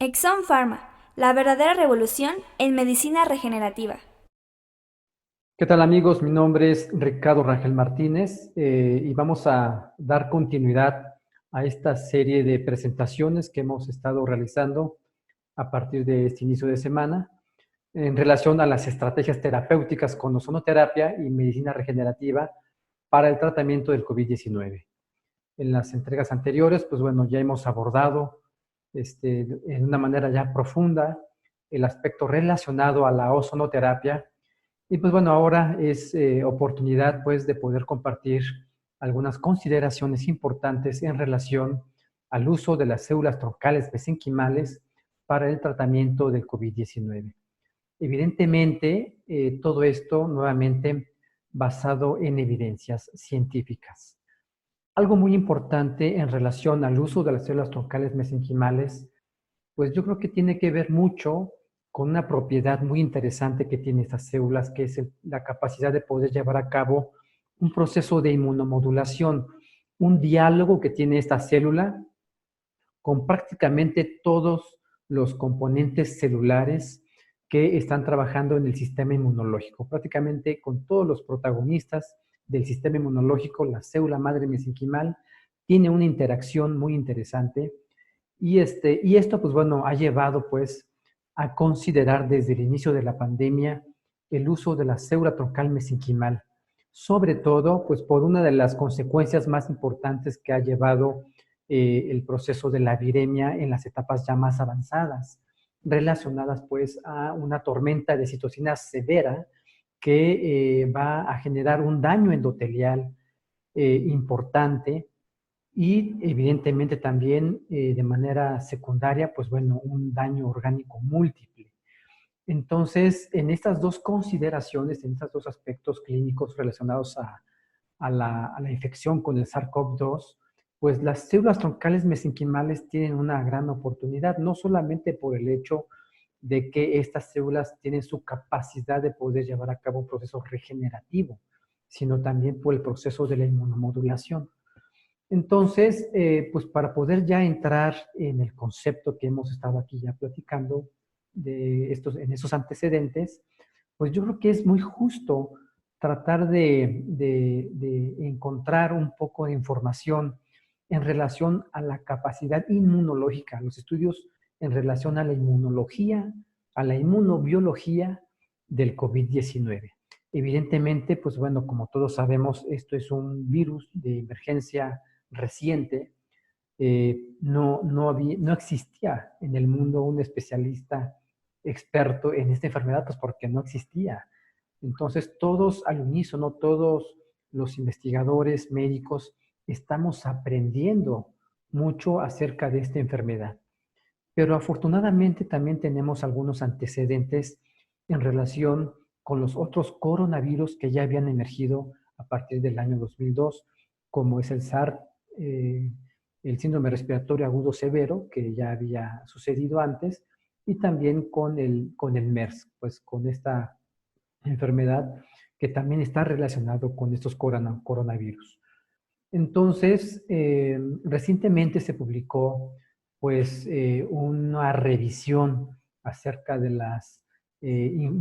Exon Pharma, la verdadera revolución en medicina regenerativa. ¿Qué tal amigos? Mi nombre es Ricardo Rangel Martínez y vamos a dar continuidad a esta serie de presentaciones que hemos estado realizando a partir de este inicio de semana en relación a las estrategias terapéuticas con ozonoterapia y medicina regenerativa para el tratamiento del COVID-19. En las entregas anteriores, pues bueno, ya hemos abordado en una manera ya profunda el aspecto relacionado a la ozonoterapia y pues bueno, ahora es oportunidad pues de poder compartir algunas consideraciones importantes en relación al uso de las células troncales mesenquimales para el tratamiento del COVID-19. Evidentemente, todo esto nuevamente basado en evidencias científicas. Algo muy importante en relación al uso de las células troncales mesenquimales, pues yo creo que tiene que ver mucho con una propiedad muy interesante que tienen estas células, que es la capacidad de poder llevar a cabo un proceso de inmunomodulación, un diálogo que tiene esta célula con prácticamente todos los componentes celulares que están trabajando en el sistema inmunológico, prácticamente con todos los protagonistas del sistema inmunológico. La célula madre mesenquimal tiene una interacción muy interesante y esto, pues bueno, ha llevado pues a considerar desde el inicio de la pandemia el uso de la célula troncal mesenquimal, sobre todo pues por una de las consecuencias más importantes que ha llevado el proceso de la viremia en las etapas ya más avanzadas, relacionadas pues a una tormenta de citocina severa que va a generar un daño endotelial importante y evidentemente también de manera secundaria, pues bueno, un daño orgánico múltiple. Entonces, en estas dos consideraciones, en estos dos aspectos clínicos relacionados a la infección con el SARS-CoV-2, pues las células troncales mesenquimales tienen una gran oportunidad, no solamente por el hecho de que estas células tienen su capacidad de poder llevar a cabo un proceso regenerativo, sino también por el proceso de la inmunomodulación. Entonces, pues para poder ya entrar en el concepto que hemos estado aquí ya platicando en esos antecedentes, pues yo creo que es muy justo tratar de encontrar un poco de información en relación a la capacidad inmunológica, los estudios en relación a la inmunología, a la inmunobiología del COVID-19. Evidentemente, pues bueno, como todos sabemos, esto es un virus de emergencia reciente. No existía en el mundo un especialista experto en esta enfermedad, pues porque no existía. Entonces, todos al unísono, todos los investigadores médicos, estamos aprendiendo mucho acerca de esta enfermedad. Pero afortunadamente también tenemos algunos antecedentes en relación con los otros coronavirus que ya habían emergido a partir del año 2002, como es el SARS, el síndrome respiratorio agudo severo, que ya había sucedido antes, y también con el MERS, pues con esta enfermedad que también está relacionado con estos coronavirus. Entonces, recientemente se publicó pues una revisión acerca de la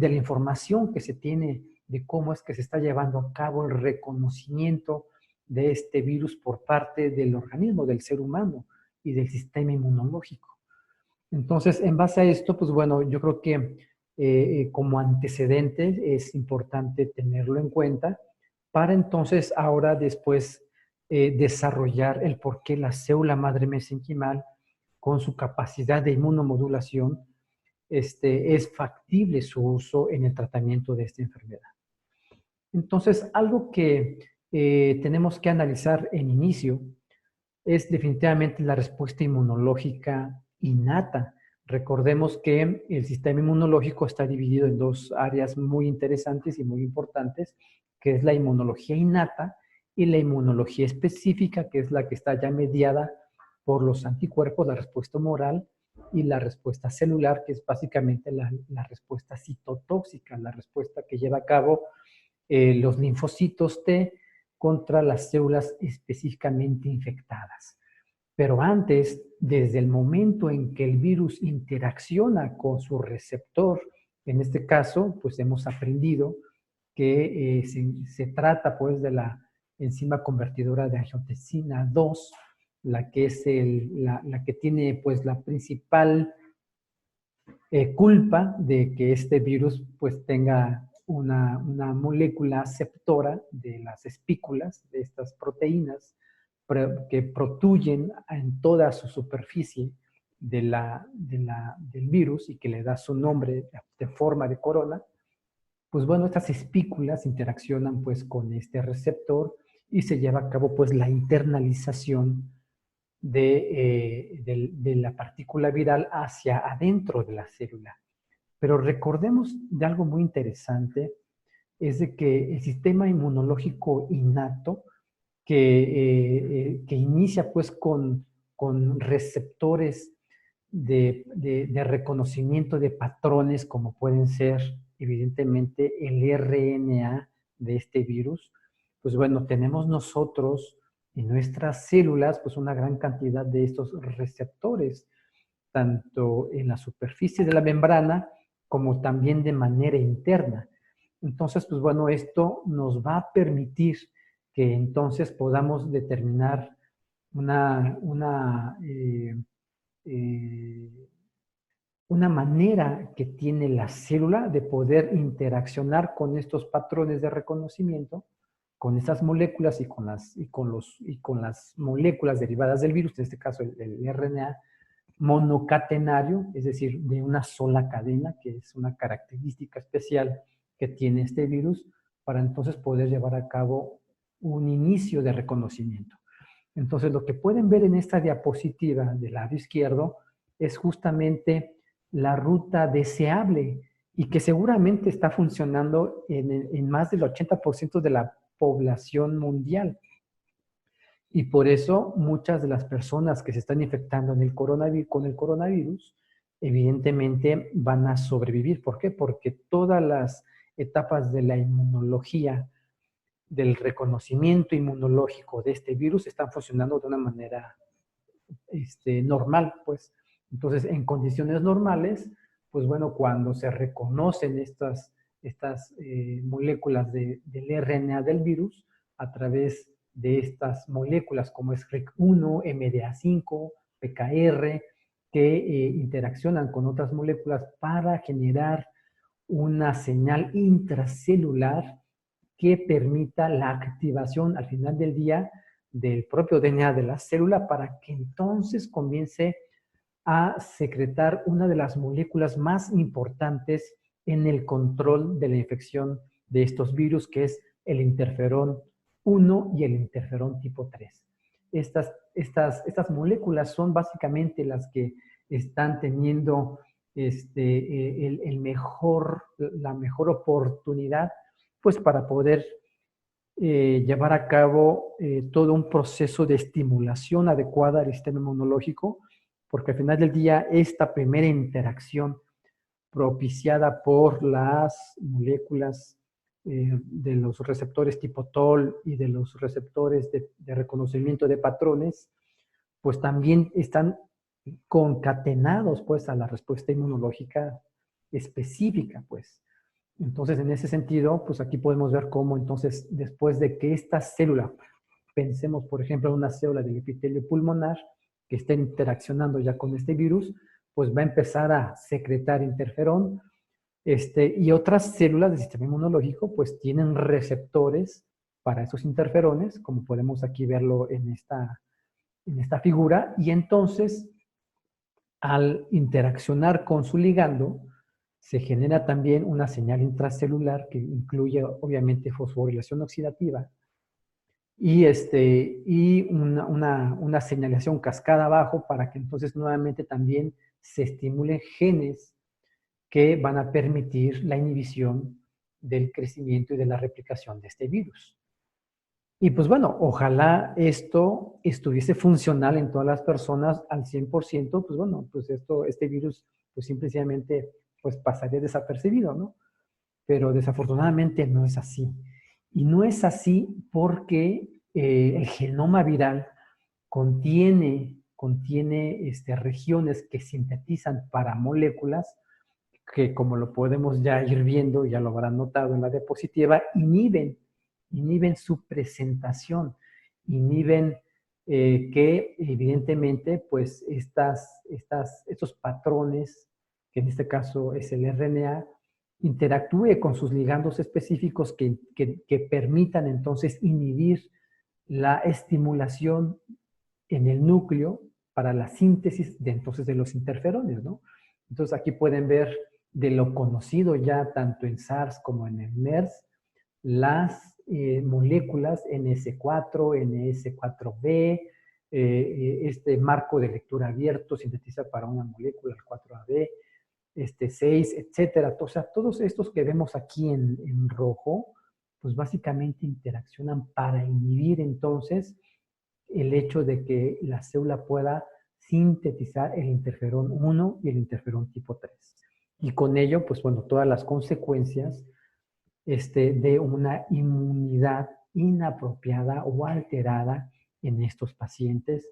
información que se tiene de cómo es que se está llevando a cabo el reconocimiento de este virus por parte del organismo, del ser humano y del sistema inmunológico. Entonces, en base a esto, pues bueno, yo creo que como antecedente es importante tenerlo en cuenta para entonces ahora después desarrollar el por qué la célula madre mesenquimal, con su capacidad de inmunomodulación, es factible su uso en el tratamiento de esta enfermedad. Entonces, algo que tenemos que analizar en inicio es definitivamente la respuesta inmunológica innata. Recordemos que el sistema inmunológico está dividido en dos áreas muy interesantes y muy importantes, que es la inmunología innata y la inmunología específica, que es la que está ya mediada por los anticuerpos, la respuesta humoral, y la respuesta celular, que es básicamente la respuesta citotóxica, la respuesta que lleva a cabo los linfocitos T contra las células específicamente infectadas. Pero antes, desde el momento en que el virus interacciona con su receptor, en este caso, pues hemos aprendido que se trata pues de la enzima convertidora de angiotensina 2, la que es la que tiene pues la principal culpa de que este virus pues tenga una molécula aceptora de las espículas de estas proteínas que protuyen en toda su superficie del virus y que le da su nombre de forma de corona. Pues bueno, estas espículas interaccionan pues con este receptor y se lleva a cabo pues la internalización de la partícula viral hacia adentro de la célula. Pero recordemos de algo muy interesante, es de que el sistema inmunológico innato, que inicia pues con receptores de reconocimiento de patrones, como pueden ser evidentemente el RNA de este virus, pues bueno, tenemos nosotros en nuestras células pues una gran cantidad de estos receptores, tanto en la superficie de la membrana como también de manera interna. Entonces, pues bueno, esto nos va a permitir que entonces podamos determinar eh, una manera que tiene la célula de poder interaccionar con estos patrones de reconocimiento, con estas moléculas y con las moléculas derivadas del virus, en este caso el RNA monocatenario, es decir, de una sola cadena, que es una característica especial que tiene este virus, para entonces poder llevar a cabo un inicio de reconocimiento. Entonces, lo que pueden ver en esta diapositiva del lado izquierdo es justamente la ruta deseable y que seguramente está funcionando en más del 80% de la población mundial. Y por eso muchas de las personas que se están infectando con el coronavirus, evidentemente van a sobrevivir. ¿Por qué? Porque todas las etapas de la inmunología, del reconocimiento inmunológico de este virus están funcionando de una manera normal, pues. Entonces, en condiciones normales, pues bueno, cuando se reconocen estas moléculas del RNA del virus a través de estas moléculas como es RIC1, MDA5, PKR, que interaccionan con otras moléculas para generar una señal intracelular que permita la activación al final del día del propio DNA de la célula para que entonces comience a secretar una de las moléculas más importantes en el control de la infección de estos virus, que es el interferón 1 y el interferón tipo 3. Estas moléculas son básicamente las que están teniendo la mejor oportunidad pues para poder llevar a cabo todo un proceso de estimulación adecuada del sistema inmunológico, porque al final del día esta primera interacción propiciada por las moléculas de los receptores tipo TOL y de los receptores de reconocimiento de patrones, pues también están concatenados pues a la respuesta inmunológica específica, pues. Entonces, en ese sentido, pues aquí podemos ver cómo entonces, después de que esta célula, pensemos por ejemplo en una célula del epitelio pulmonar que esté interaccionando ya con este virus, pues va a empezar a secretar interferón, y otras células del sistema inmunológico pues tienen receptores para esos interferones, como podemos aquí verlo en esta figura, y entonces al interaccionar con su ligando, se genera también una señal intracelular que incluye obviamente fosforilación oxidativa y una señalización cascada abajo para que entonces nuevamente también se estimulen genes que van a permitir la inhibición del crecimiento y de la replicación de este virus. Y pues bueno, ojalá esto estuviese funcional en todas las personas al 100%, pues bueno, pues este virus pues simplemente pues pasaría desapercibido, ¿no? Pero desafortunadamente no es así. Y no es así porque el genoma viral contiene contiene regiones que sintetizan para moléculas que, como lo podemos ya ir viendo, ya lo habrán notado en la diapositiva, inhiben su presentación, inhiben que evidentemente pues estos patrones, que en este caso es el RNA, interactúe con sus ligandos específicos que permitan entonces inhibir la estimulación en el núcleo para la síntesis de entonces de los interferones, ¿no? Entonces aquí pueden ver de lo conocido ya tanto en SARS como en el MERS, las moléculas NS4, NS4B, este marco de lectura abierto sintetiza para una molécula, el 4AB, 6, etcétera. O sea, todos estos que vemos aquí en rojo, pues básicamente interaccionan para inhibir entonces el hecho de que la célula pueda sintetizar el interferón 1 y el interferón tipo 3. Y con ello, pues bueno, todas las consecuencias de una inmunidad inapropiada o alterada en estos pacientes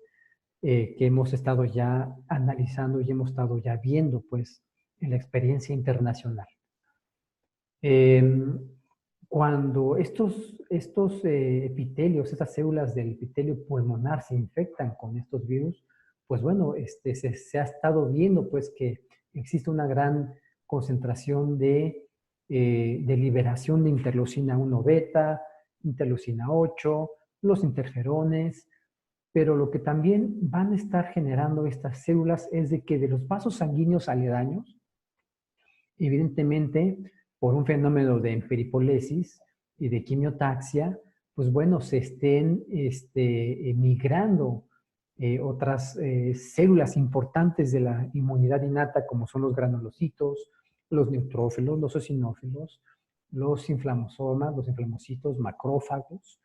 que hemos estado ya analizando y hemos estado ya viendo, pues, en la experiencia internacional. Cuando estos epitelios, estas células del epitelio pulmonar se infectan con estos virus, pues bueno, se ha estado viendo pues que existe una gran concentración de liberación de interleucina 1 beta, interleucina 8, los interferones, pero lo que también van a estar generando estas células es de que de los vasos sanguíneos aledaños, evidentemente, por un fenómeno de emperipolesis y de quimiotaxia, pues bueno, se estén migrando otras células importantes de la inmunidad innata, como son los granulocitos, los neutrófilos, los eosinófilos, los inflamosomas, los inflamocitos, macrófagos,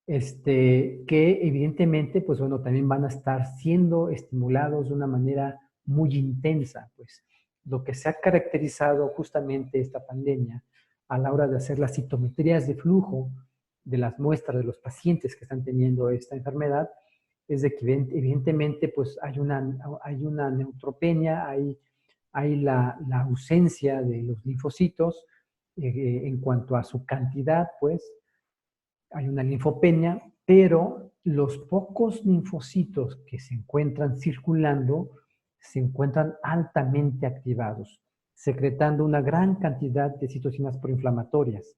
que evidentemente, pues bueno, también van a estar siendo estimulados de una manera muy intensa, pues lo que se ha caracterizado justamente esta pandemia a la hora de hacer las citometrías de flujo de las muestras de los pacientes que están teniendo esta enfermedad, es de que evidentemente pues hay una neutropenia, hay la ausencia de los linfocitos en cuanto a su cantidad, pues hay una linfopenia, pero los pocos linfocitos que se encuentran circulando se encuentran altamente activados, secretando una gran cantidad de citocinas proinflamatorias,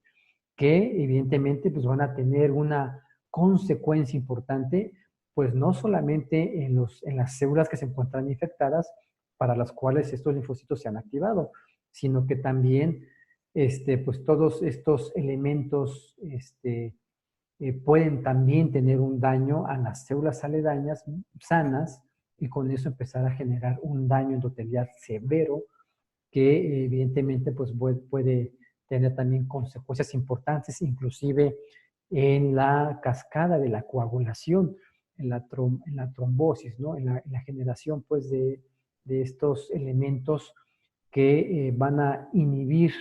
que evidentemente pues, van a tener una consecuencia importante, pues no solamente en las células que se encuentran infectadas, para las cuales estos linfocitos se han activado, sino que también pues todos estos elementos pueden también tener un daño a las células aledañas sanas y con eso empezar a generar un daño endotelial severo que evidentemente pues, puede tener también consecuencias importantes, inclusive en la cascada de la coagulación, en la trombosis, ¿no? En la generación pues, de estos elementos que van a inhibir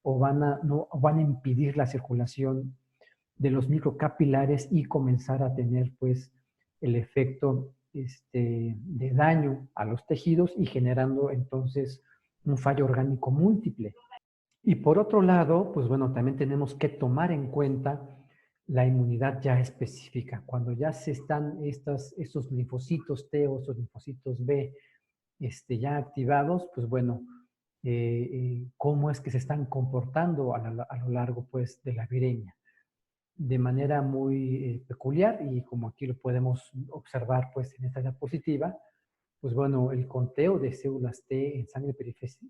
o no, van a impedir la circulación de los microcapilares y comenzar a tener pues el efecto de daño a los tejidos y generando entonces un fallo orgánico múltiple. Y por otro lado, pues bueno, también tenemos que tomar en cuenta la inmunidad ya específica. Cuando ya se están estos linfocitos T o estos linfocitos B ya activados, pues bueno, cómo es que se están comportando a lo largo pues de la viremia de manera muy peculiar y como aquí lo podemos observar pues en esta diapositiva, pues bueno, el conteo de células T en sangre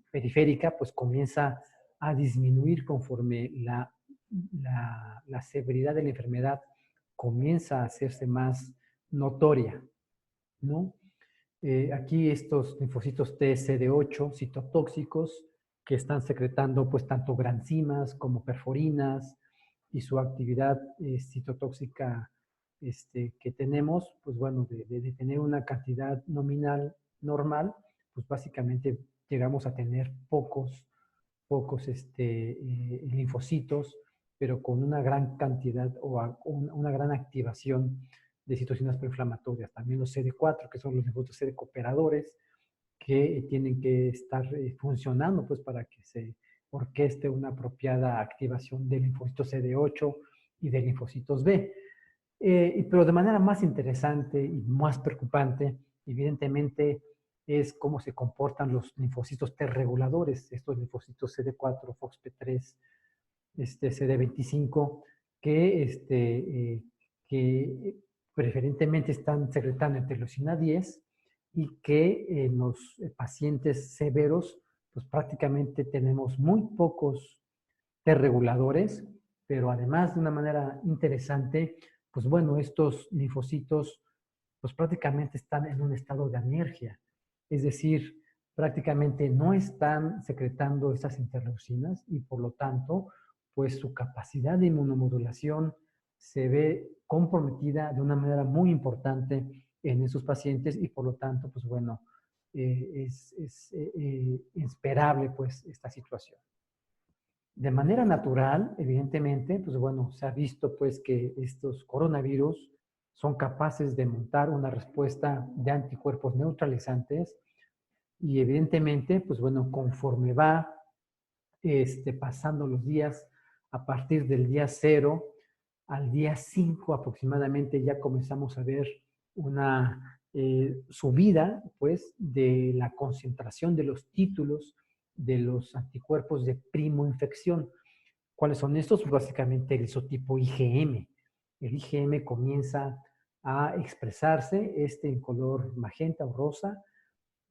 periférica pues comienza a disminuir conforme la severidad de la enfermedad comienza a hacerse más notoria, ¿no? Aquí estos linfocitos T CD8 citotóxicos que están secretando pues tanto granzimas como perforinas y su actividad citotóxica que tenemos, pues bueno, de tener una cantidad nominal normal, pues básicamente llegamos a tener pocos linfocitos, pero con una gran cantidad o una gran activación de situaciones preinflamatorias. También los CD4, que son los linfocitos CD cooperadores, que tienen que estar funcionando pues para que se orqueste una apropiada activación del linfocito CD8 y de linfocitos B. Pero de manera más interesante y más preocupante, evidentemente, es cómo se comportan los linfocitos T reguladores, estos linfocitos CD4, FOXP3, CD25, que preferentemente están secretando interleucina 10 y que en los pacientes severos, pues prácticamente tenemos muy pocos T reguladores, pero además de una manera interesante, pues bueno, estos linfocitos pues prácticamente están en un estado de anergia, es decir, prácticamente no están secretando estas interleucinas y por lo tanto, pues su capacidad de inmunomodulación se ve comprometida de una manera muy importante en esos pacientes y por lo tanto, pues bueno, es esperable pues esta situación. De manera natural, evidentemente, pues bueno, se ha visto pues que estos coronavirus son capaces de montar una respuesta de anticuerpos neutralizantes y evidentemente, pues bueno, conforme va pasando los días, a partir del día 0 al día 5 aproximadamente ya comenzamos a ver una subida pues de la concentración de los títulos de los anticuerpos de primo infección. ¿Cuáles son estos? Pues básicamente el isotipo IgM. El IgM comienza a expresarse en color magenta o rosa.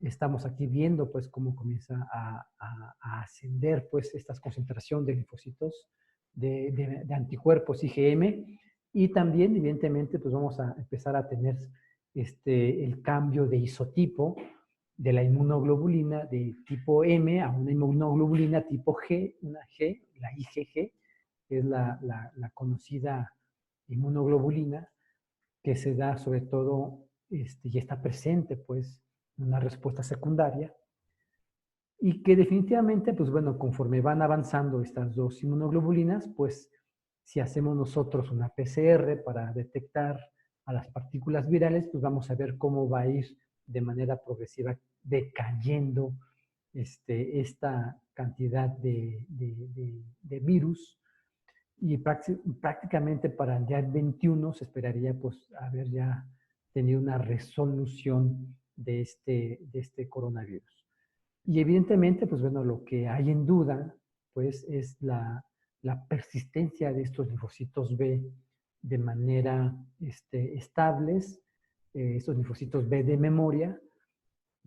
Estamos aquí viendo pues cómo comienza a ascender pues esta concentración de linfocitos de anticuerpos IgM y también evidentemente pues vamos a empezar a tener el cambio de isotipo de la inmunoglobulina de tipo M a una inmunoglobulina tipo G, una G, la IgG, que es la conocida inmunoglobulina que se da sobre todo y está presente pues en una respuesta secundaria y que definitivamente pues bueno, conforme van avanzando estas dos inmunoglobulinas, pues si hacemos nosotros una PCR para detectar a las partículas virales, pues vamos a ver cómo va a ir de manera progresiva decayendo esta cantidad de virus y prácticamente para el día 21 se esperaría pues haber ya tenido una resolución de este coronavirus. Y evidentemente, pues bueno, lo que hay en duda pues es la persistencia de estos linfocitos B de manera estables, estos linfocitos B de memoria,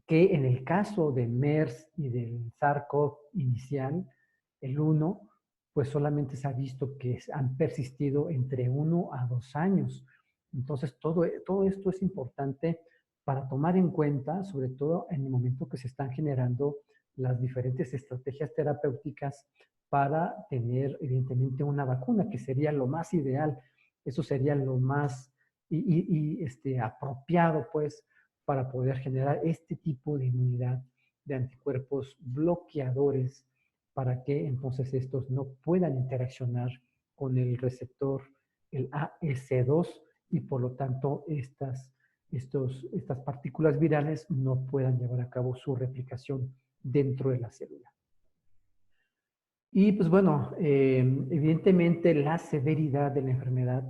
que en el caso de MERS y del SARS-CoV inicial, el 1, pues solamente se ha visto que han persistido entre 1 a 2 años. Entonces, todo esto es importante para tomar en cuenta, sobre todo en el momento que se están generando las diferentes estrategias terapéuticas para tener, evidentemente, una vacuna, que sería lo más ideal. Eso sería lo más apropiado, pues, para poder generar este tipo de inmunidad de anticuerpos bloqueadores para que entonces estos no puedan interaccionar con el receptor, el AS2, y por lo tanto estas partículas virales no puedan llevar a cabo su replicación dentro de la célula. Y pues bueno, evidentemente la severidad de la enfermedad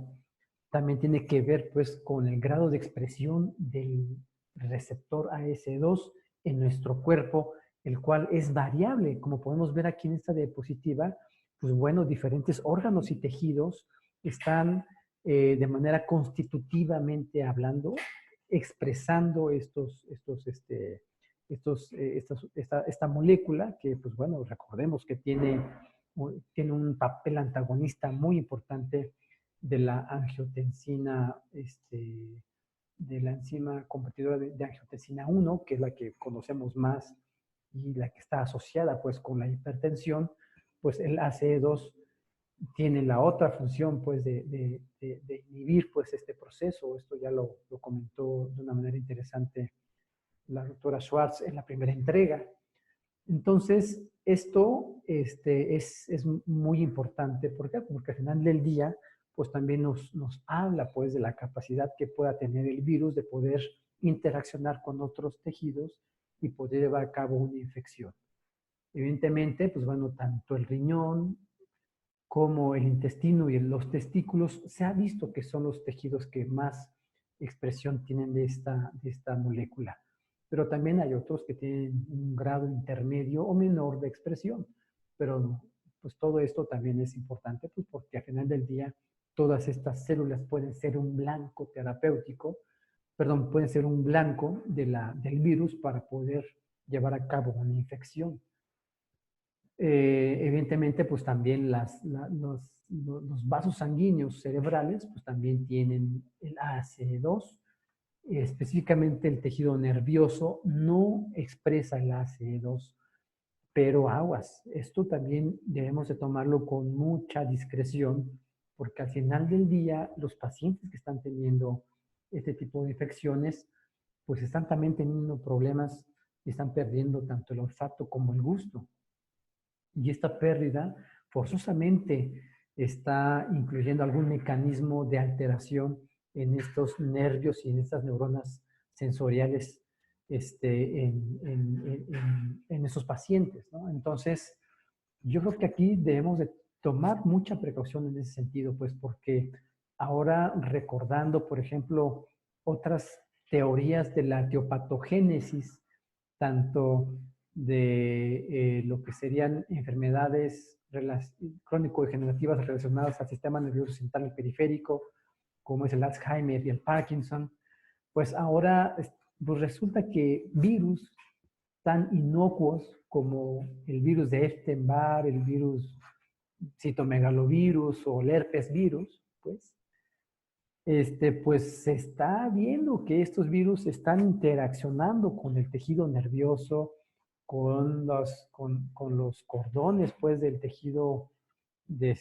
también tiene que ver pues con el grado de expresión del receptor AS2 en nuestro cuerpo, el cual es variable. Como podemos ver aquí en esta diapositiva, pues bueno, diferentes órganos y tejidos están de manera constitutivamente hablando, expresando esta molécula que, pues bueno, recordemos que tiene un papel antagonista muy importante de la angiotensina, de la enzima competidora de angiotensina 1, que es la que conocemos más y la que está asociada pues con la hipertensión, pues el ACE2 tiene la otra función pues de inhibir pues este proceso. Esto ya lo comentó de una manera interesante la doctora Schwartz en la primera entrega. Entonces, esto es muy importante. ¿Por qué? Porque al final del día, pues también nos habla pues de la capacidad que pueda tener el virus de poder interaccionar con otros tejidos y poder llevar a cabo una infección. Evidentemente, pues bueno, tanto el riñón como el intestino y los testículos, se ha visto que son los tejidos que más expresión tienen de esta molécula. Pero también hay otros que tienen un grado intermedio o menor de expresión. Pero pues todo esto también es importante, pues porque al final del día todas estas células pueden ser un blanco terapéutico, perdón, pueden ser un blanco del virus para poder llevar a cabo una infección. Evidentemente, pues también los vasos sanguíneos cerebrales, pues también tienen el ACE2. Específicamente el tejido nervioso no expresa el ACE2, pero aguas. Esto también debemos de tomarlo con mucha discreción, porque al final del día los pacientes que están teniendo este tipo de infecciones, pues están también teniendo problemas y están perdiendo tanto el olfato como el gusto. Y esta pérdida forzosamente está incluyendo algún mecanismo de alteración en estos nervios y en estas neuronas sensoriales en esos pacientes, ¿no? Entonces, yo creo que aquí debemos de tomar mucha precaución en ese sentido, pues porque ahora recordando, por ejemplo, otras teorías de la etiopatogénesis, tanto de lo que serían enfermedades crónico-degenerativas relacionadas al sistema nervioso central y periférico, como es el Alzheimer y el Parkinson, pues ahora pues resulta que virus tan inocuos como el virus de Epstein-Barr, el virus citomegalovirus o el herpes virus, pues se está viendo que estos virus están interaccionando con el tejido nervioso, con los cordones pues, del tejido del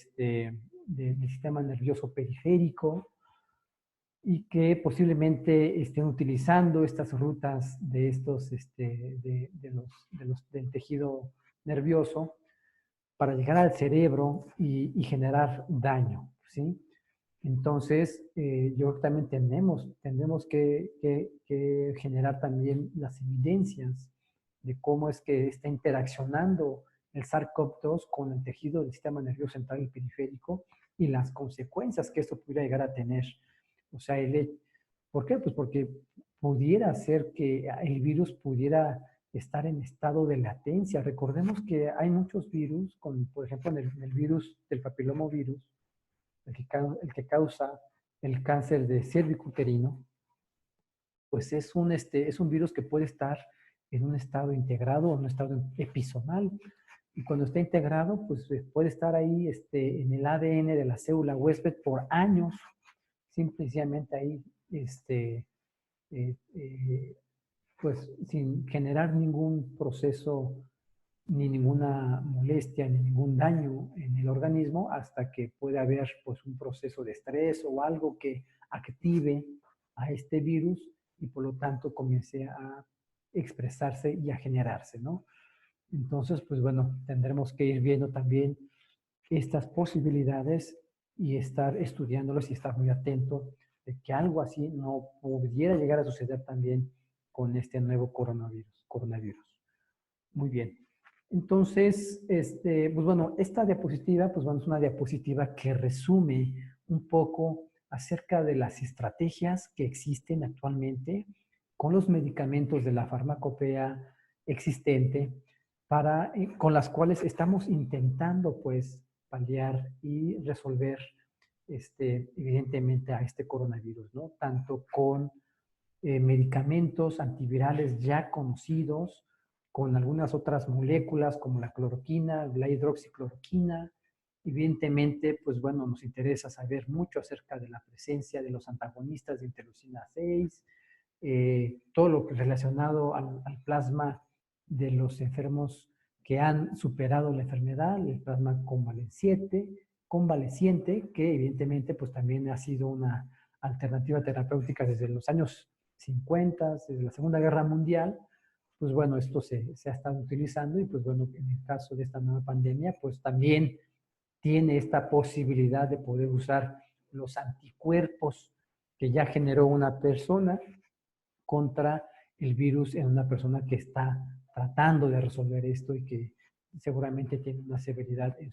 sistema nervioso periférico y que posiblemente estén utilizando estas rutas de estos, del tejido nervioso para llegar al cerebro y generar daño, ¿sí? Entonces, yo creo que también tenemos que generar también las evidencias de cómo es que está interaccionando el SARS-CoV-2 con el tejido del sistema nervioso central y periférico y las consecuencias que esto pudiera llegar a tener. O sea, ¿por qué? Pues porque pudiera ser que el virus pudiera estar en estado de latencia. Recordemos que hay muchos virus, como por ejemplo el virus del papilomovirus, el que causa el cáncer de cervicuterino, pues es un virus que puede estar en un estado integrado o en un estado episomal. Y cuando está integrado, pues puede estar ahí en el ADN de la célula huésped por años, simplemente ahí, eh, eh, pues sin generar ningún proceso, ni ninguna molestia, ni ningún daño en el organismo, hasta que puede haber pues un proceso de estrés o algo que active a este virus y por lo tanto comience a expresarse y a generarse, ¿no? Entonces, pues bueno, tendremos que ir viendo también estas posibilidades y estar estudiándolos y estar muy atento de que algo así no pudiera llegar a suceder también con este nuevo coronavirus. Muy bien. Entonces, pues bueno, esta diapositiva, pues bueno, es una diapositiva que resume un poco acerca de las estrategias que existen actualmente con los medicamentos de la farmacopea existente con las cuales estamos intentando, pues, paliar y resolver, evidentemente, a este coronavirus, ¿no? Tanto con medicamentos antivirales ya conocidos, con algunas otras moléculas como la cloroquina, la hidroxicloroquina. Evidentemente, pues bueno, nos interesa saber mucho acerca de la presencia de los antagonistas de interleucina 6, todo lo relacionado al plasma de los enfermos que han superado la enfermedad, el plasma convaleciente, que evidentemente pues también ha sido una alternativa terapéutica desde los años 50, desde la Segunda Guerra Mundial. Pues bueno, esto se ha estado utilizando y pues bueno, en el caso de esta nueva pandemia, pues también tiene esta posibilidad de poder usar los anticuerpos que ya generó una persona contra el virus en una persona que está tratando de resolver esto y que seguramente tiene una severidad en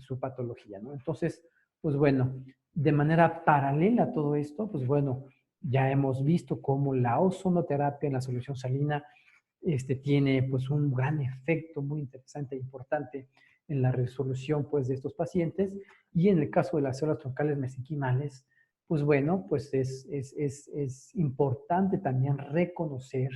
su patología, ¿no? Entonces, pues bueno, de manera paralela a todo esto, pues bueno, ya hemos visto cómo la ozonoterapia en la solución salina tiene pues un gran efecto muy interesante e importante en la resolución pues de estos pacientes, y en el caso de las células troncales mesenquimales, pues bueno, pues es importante también reconocer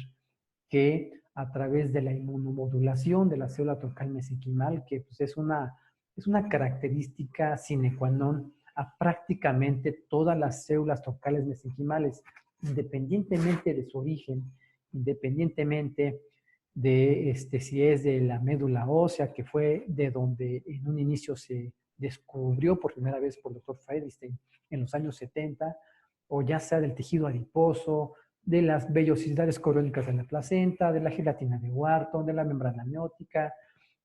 que a través de la inmunomodulación de la célula troncal mesenquimal, que pues es una característica sine qua non a prácticamente todas las células troncales mesenquimales, independientemente de su origen, independientemente de si es de la médula ósea, que fue de donde en un inicio se descubrió por primera vez por el doctor Fredestein en los años 70, o ya sea del tejido adiposo, de las vellosidades coriónicas de la placenta, de la gelatina de Wharton, de la membrana amniótica,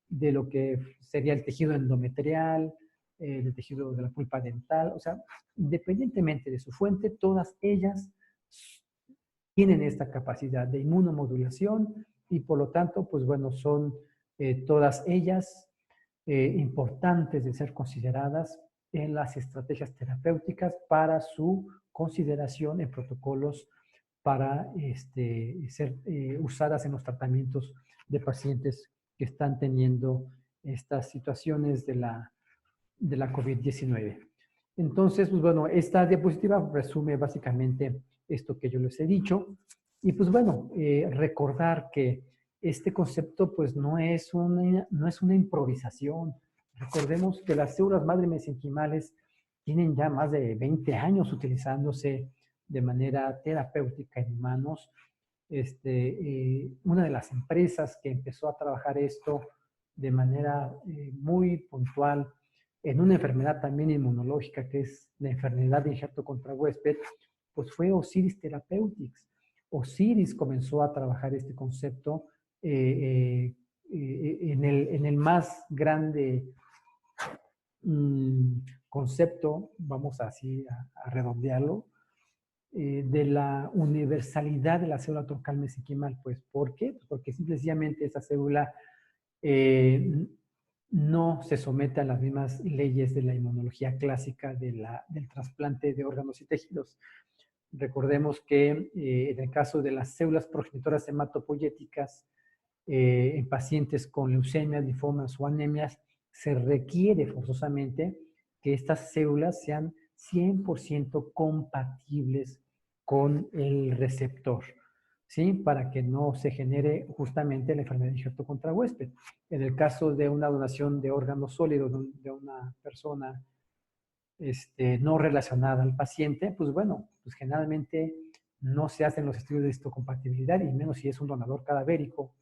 de lo que sería el tejido endometrial, el tejido de la pulpa dental, o sea, independientemente de su fuente, todas ellas tienen esta capacidad de inmunomodulación y por lo tanto, pues bueno, son todas ellas importantes de ser consideradas en las estrategias terapéuticas para su consideración en protocolos para ser usadas en los tratamientos de pacientes que están teniendo estas situaciones de la COVID-19. Entonces, pues bueno, esta diapositiva resume básicamente esto que yo les he dicho. Y pues bueno, recordar que este concepto pues no es una improvisación. Recordemos que las células madre mesenquimales tienen ya más de 20 años utilizándose de manera terapéutica en humanos. Una de las empresas que empezó a trabajar esto de manera muy puntual en una enfermedad también inmunológica, que es la enfermedad de injerto contra huésped, pues fue Osiris Therapeutics. Osiris comenzó a trabajar este concepto en el más grande concepto, vamos así a redondearlo, de la universalidad de la célula troncal mesenquimal. Pues, ¿por qué? Pues porque simplemente esa célula no se somete a las mismas leyes de la inmunología clásica del trasplante de órganos y tejidos. Recordemos que en el caso de las células progenitoras hematopoyéticas, en pacientes con leucemias, linfomas o anemias, se requiere forzosamente que estas células sean 100% compatibles con el receptor, ¿sí? Para que no se genere justamente la enfermedad de injerto contra huésped. En el caso de una donación de órganos sólidos de una persona no relacionada al paciente, pues bueno, pues generalmente no se hacen los estudios de histocompatibilidad, y menos si es un donador cadavérico,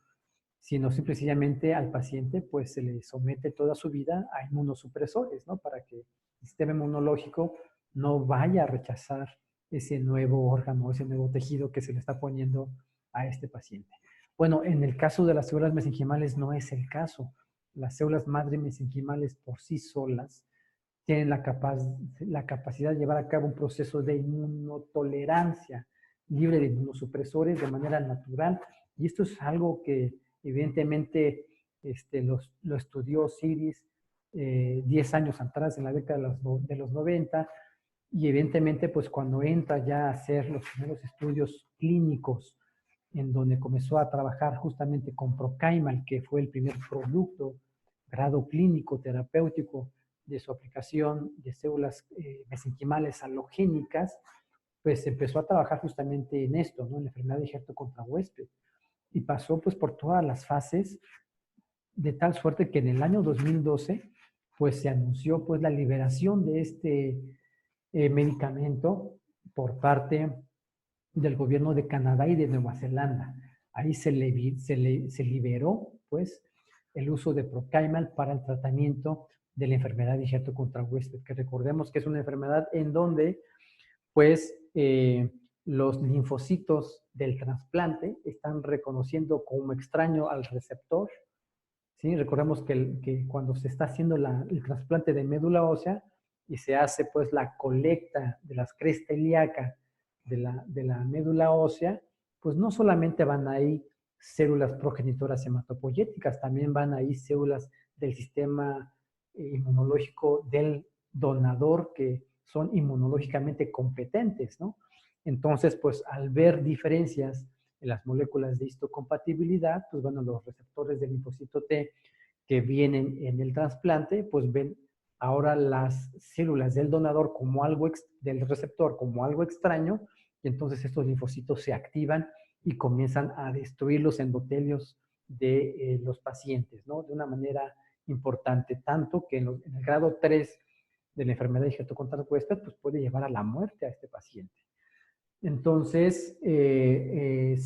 sino simplemente al paciente pues se le somete toda su vida a inmunosupresores, ¿no? Para que el sistema inmunológico no vaya a rechazar ese nuevo órgano, ese nuevo tejido que se le está poniendo a este paciente. Bueno, en el caso de las células mesenquimales no es el caso. Las células madre mesenquimales por sí solas tienen la capacidad de llevar a cabo un proceso de inmunotolerancia libre de inmunosupresores de manera natural, y esto es algo que evidentemente lo estudió Osiris 10 años atrás, en la década de los 90, y evidentemente pues cuando entra ya a hacer los primeros estudios clínicos, en donde comenzó a trabajar justamente con Procaimal, que fue el primer producto grado clínico terapéutico de su aplicación de células mesenquimales halogénicas, pues empezó a trabajar justamente en esto, ¿no? En la enfermedad de injerto contra huésped. Y pasó pues por todas las fases, de tal suerte que en el año 2012 pues se anunció pues la liberación de este medicamento por parte del gobierno de Canadá y de Nueva Zelanda. Ahí se liberó pues el uso de Procaimal para el tratamiento de la enfermedad de injerto contra huésped, que recordemos que es una enfermedad en donde pues los linfocitos del trasplante están reconociendo como extraño al receptor, ¿sí? Recordemos que cuando se está haciendo el trasplante de médula ósea, y se hace pues la colecta de las cresta ilíaca de la médula ósea, pues no solamente van ahí células progenitoras hematopoyéticas, también van ahí células del sistema inmunológico del donador que son inmunológicamente competentes, ¿no? Entonces, pues al ver diferencias en las moléculas de histocompatibilidad, pues bueno, los receptores del linfocito T que vienen en el trasplante, pues ven ahora las células del donador como algo, del receptor como algo extraño, y entonces estos linfocitos se activan y comienzan a destruir los endotelios de los pacientes, ¿no? De una manera importante, tanto que en el grado 3 de la enfermedad de Hashimoto-Huésped, pues puede llevar a la muerte a este paciente. Entonces,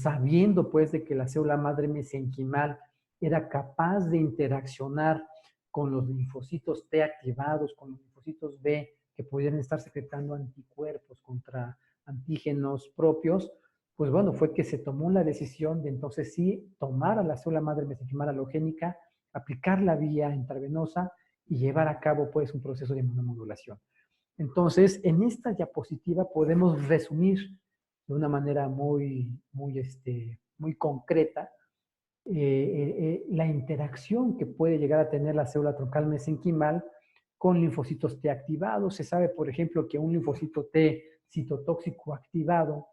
sabiendo pues de que la célula madre mesenquimal era capaz de interaccionar con los linfocitos T activados, con los linfocitos B, que pudieran estar secretando anticuerpos contra antígenos propios, pues bueno, fue que se tomó la decisión de entonces sí tomar a la célula madre mesenquimal halogénica, aplicar la vía intravenosa y llevar a cabo pues un proceso de inmunomodulación. Entonces, en esta diapositiva podemos resumir de una manera muy concreta la interacción que puede llegar a tener la célula troncal mesenquimal con linfocitos T activados. Se sabe, por ejemplo, que un linfocito T citotóxico activado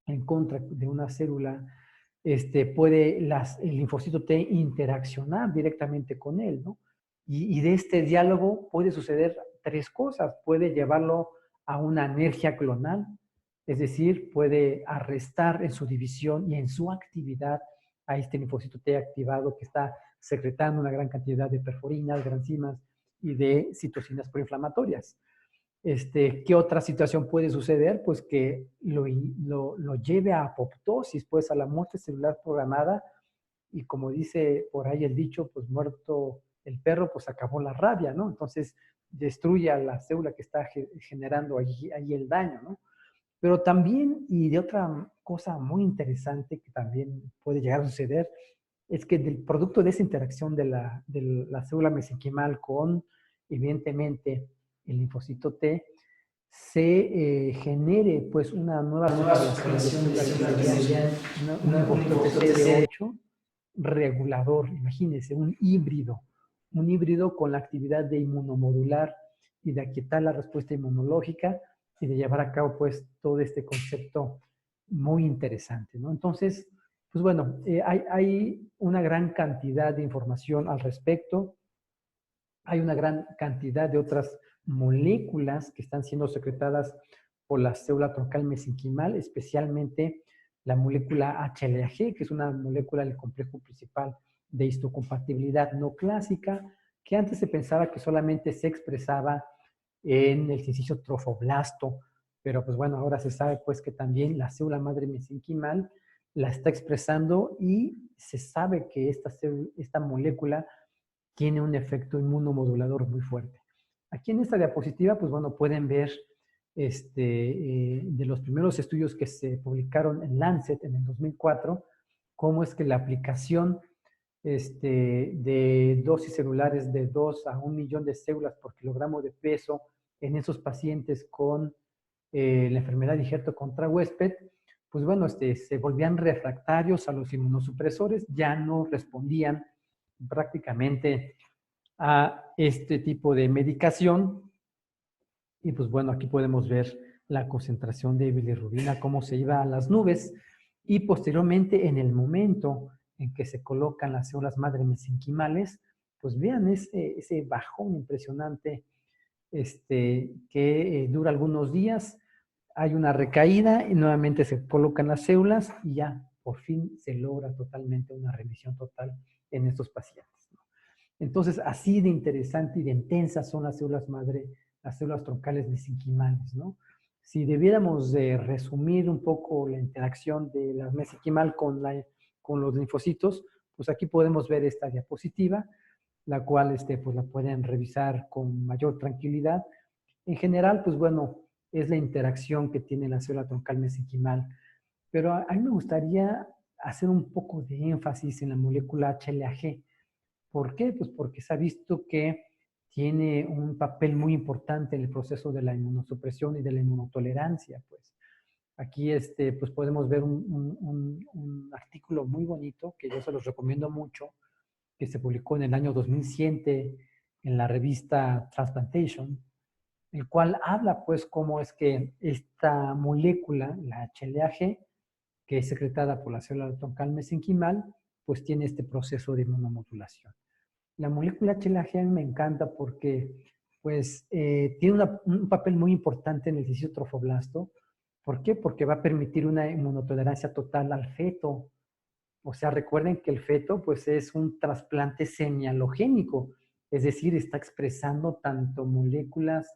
en contra de una célula puede el linfocito T interaccionar directamente con él, ¿no? Y de este diálogo puede suceder tres cosas. Puede llevarlo a una anergia clonal, es decir, puede arrestar en su división y en su actividad a este linfocito T activado que está secretando una gran cantidad de perforinas, de enzimas y de citocinas proinflamatorias. ¿Qué otra situación puede suceder? Pues que lo lleve a apoptosis, pues a la muerte celular programada, y como dice por ahí el dicho, pues muerto el perro, pues acabó la rabia, ¿no? Entonces destruye a la célula que está generando ahí el daño, ¿no? Pero también, y de otra cosa muy interesante que también puede llegar a suceder, es que del producto de esa interacción de la célula mesenquimal con, evidentemente, el linfocito T, se genere pues una nueva subpoblación de células que serían un linfocito T CD8 regulador, imagínense, un híbrido con la actividad de inmunomodular y de aquietar la respuesta inmunológica y de llevar a cabo pues todo este concepto muy interesante, ¿no? Entonces, pues bueno, hay una gran cantidad de información al respecto, hay una gran cantidad de otras moléculas que están siendo secretadas por la célula troncal mesenquimal, especialmente la molécula HLA-G, que es una molécula del complejo principal de histocompatibilidad no clásica, que antes se pensaba que solamente se expresaba en el sincicio trofoblasto, pero pues bueno, ahora se sabe pues que también la célula madre mesenquimal la está expresando y se sabe que esta molécula tiene un efecto inmunomodulador muy fuerte. Aquí en esta diapositiva, pues bueno, pueden ver de los primeros estudios que se publicaron en Lancet en el 2004, cómo es que la aplicación de dosis celulares de 2 a 1 millón de células por kilogramo de peso en esos pacientes con la enfermedad de Hashimoto-Huésped, pues bueno, se volvían refractarios a los inmunosupresores, ya no respondían prácticamente a este tipo de medicación. Y pues bueno, aquí podemos ver la concentración de bilirrubina, cómo se iba a las nubes. Y posteriormente, en el momento en que se colocan las células madre mesenquimales, pues vean ese bajón impresionante que dura algunos días. Hay una recaída y nuevamente se colocan las células y ya por fin se logra totalmente una remisión total en estos pacientes, ¿no? Entonces, así de interesante y de intensas son las células madre, las células troncales mesenquimales, ¿no? Si debiéramos de resumir un poco la interacción de la mesenquimal con los linfocitos, pues aquí podemos ver esta diapositiva, la cual pues la pueden revisar con mayor tranquilidad. En general, pues bueno, es la interacción que tiene la célula troncal mesenquimal. Pero a mí me gustaría hacer un poco de énfasis en la molécula HLA-G. ¿Por qué? Pues porque se ha visto que tiene un papel muy importante en el proceso de la inmunosupresión y de la inmunotolerancia, pues. Aquí pues podemos ver un artículo muy bonito que yo se los recomiendo mucho, que se publicó en el año 2007 en la revista Transplantation, el cual habla pues cómo es que esta molécula, la HLA-G, que es secretada por la célula troncal mesenquimal, pues tiene este proceso de inmunomodulación. La molécula HLA-G a mí me encanta porque pues tiene un papel muy importante en el tejido trofoblasto. ¿Por qué? Porque va a permitir una inmunotolerancia total al feto. O sea, recuerden que el feto pues es un trasplante semialogénico, es decir, está expresando tanto moléculas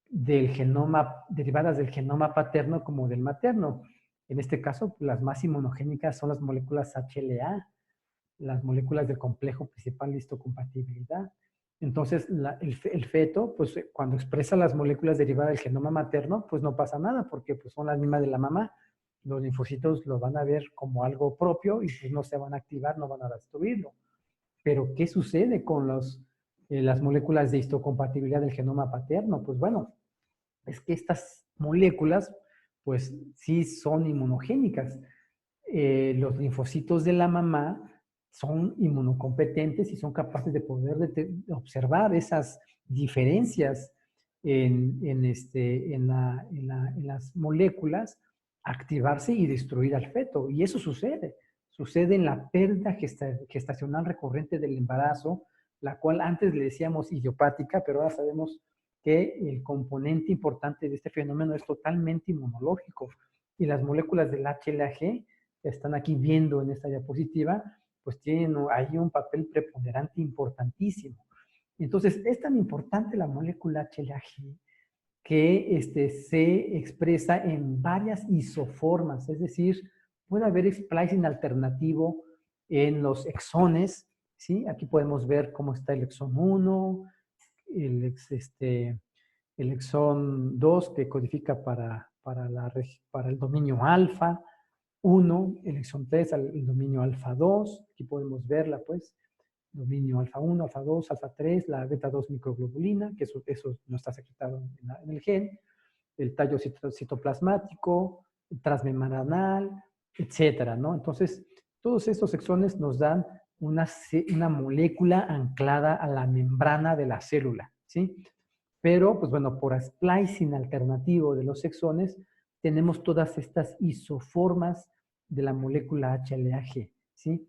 del genoma, derivadas del genoma paterno como del materno. En este caso, las más inmunogénicas son las moléculas HLA, las moléculas del complejo principal de histocompatibilidad. Entonces, el feto, pues cuando expresa las moléculas derivadas del genoma materno, pues no pasa nada, porque pues, son las mismas de la mamá. Los linfocitos lo van a ver como algo propio y pues no se van a activar, no van a destruirlo. Pero, ¿qué sucede con las moléculas de histocompatibilidad del genoma paterno? Pues bueno, es que estas moléculas, pues sí son inmunogénicas. Los linfocitos de la mamá son inmunocompetentes y son capaces de poder observar esas diferencias en las moléculas, activarse y destruir al feto. Y eso sucede. Sucede en la pérdida gestacional recurrente del embarazo, la cual antes le decíamos idiopática, pero ahora sabemos que el componente importante de este fenómeno es totalmente inmunológico. Y las moléculas del HLA-G que están aquí viendo en esta diapositiva, pues tienen ahí un papel preponderante importantísimo. Entonces, es tan importante la molécula HLA-G que se expresa en varias isoformas, es decir, puede haber splicing alternativo en los exones, ¿sí? Aquí podemos ver cómo está el exón 1, el, el exón 2 que codifica para el dominio alfa, 1, el exón 3 el dominio alfa 2, aquí podemos verla pues, dominio alfa 1, alfa 2, alfa 3, la beta 2 microglobulina, que eso no está secretado en el gen, el tallo citoplasmático, el transmembranal, etcétera, ¿no? Entonces, todos estos exones nos dan una molécula anclada a la membrana de la célula, ¿sí? Pero, pues bueno, por splicing alternativo de los exones, tenemos todas estas isoformas de la molécula HLA-G, ¿sí?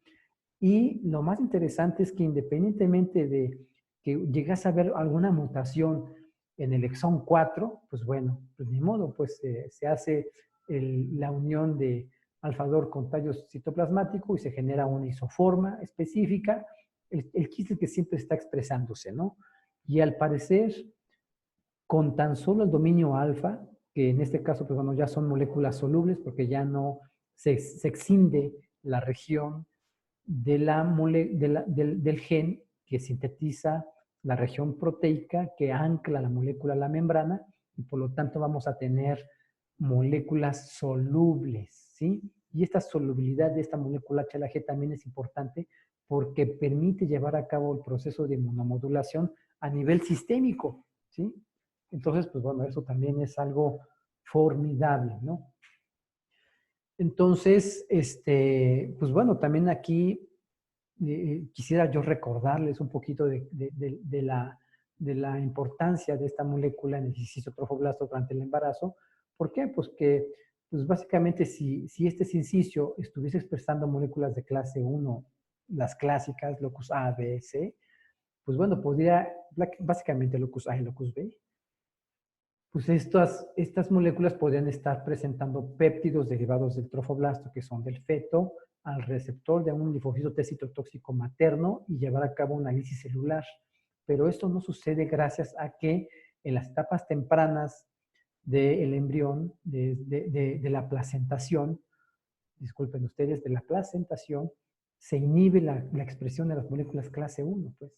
Y lo más interesante es que independientemente de que llegas a ver alguna mutación en el exón 4, pues bueno, pues ni modo, pues se hace la unión de alfa-2 con tallo citoplasmático y se genera una isoforma específica. El chiste es que siempre está expresándose, ¿no? Y al parecer, con tan solo el dominio alfa, que en este caso, pues bueno, ya son moléculas solubles porque ya no se exinde la región del gen que sintetiza la región proteica que ancla la molécula a la membrana y por lo tanto vamos a tener moléculas solubles, ¿sí? Y esta solubilidad de esta molécula HLA-G también es importante porque permite llevar a cabo el proceso de inmunomodulación a nivel sistémico, ¿sí? Entonces, pues bueno, eso también es algo formidable, ¿no? Entonces, pues bueno, también aquí quisiera yo recordarles un poquito de la importancia de esta molécula en el cistotrofoblasto durante el embarazo. ¿Por qué? Pues que, pues básicamente, si este sincicio estuviese expresando moléculas de clase 1, las clásicas, locus A, B, C, pues bueno, podría, básicamente locus A y locus B, pues estas moléculas podrían estar presentando péptidos derivados del trofoblasto, que son del feto, al receptor de un linfocito T citotóxico materno y llevar a cabo una lisis celular. Pero esto no sucede gracias a que en las etapas tempranas del embrión, de la placentación, disculpen ustedes, de la placentación, se inhibe la expresión de las moléculas clase 1, pues.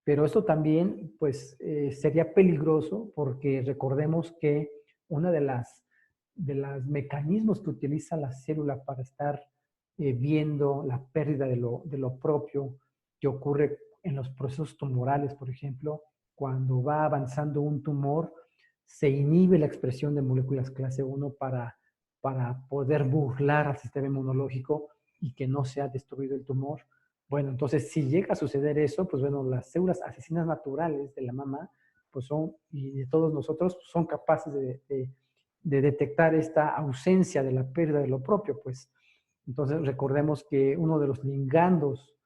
Pero esto también, pues, sería peligroso porque recordemos que una de los mecanismos que utiliza la célula para estar viendo la pérdida de lo propio que ocurre en los procesos tumorales, por ejemplo, cuando va avanzando un tumor, se inhibe la expresión de moléculas clase 1 para poder burlar al sistema inmunológico y que no se ha destruido el tumor. Bueno, entonces si llega a suceder eso, pues bueno, las células asesinas naturales de la mama, pues son, y de todos nosotros, pues son capaces de detectar esta ausencia de la pérdida de lo propio, pues. Entonces recordemos que uno de los ligandos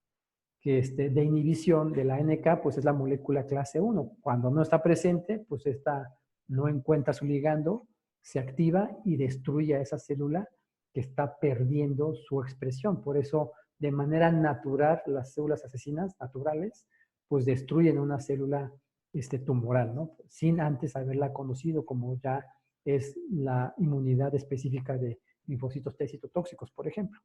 de inhibición de la NK, pues es la molécula clase 1. Cuando no está presente, pues esta no encuentra su ligando, se activa y destruye a esa célula que está perdiendo su expresión. Por eso, de manera natural, las células asesinas naturales, pues destruyen una célula tumoral, ¿no? Sin antes haberla conocido, como ya es la inmunidad específica de linfocitos T citotóxicos, por ejemplo.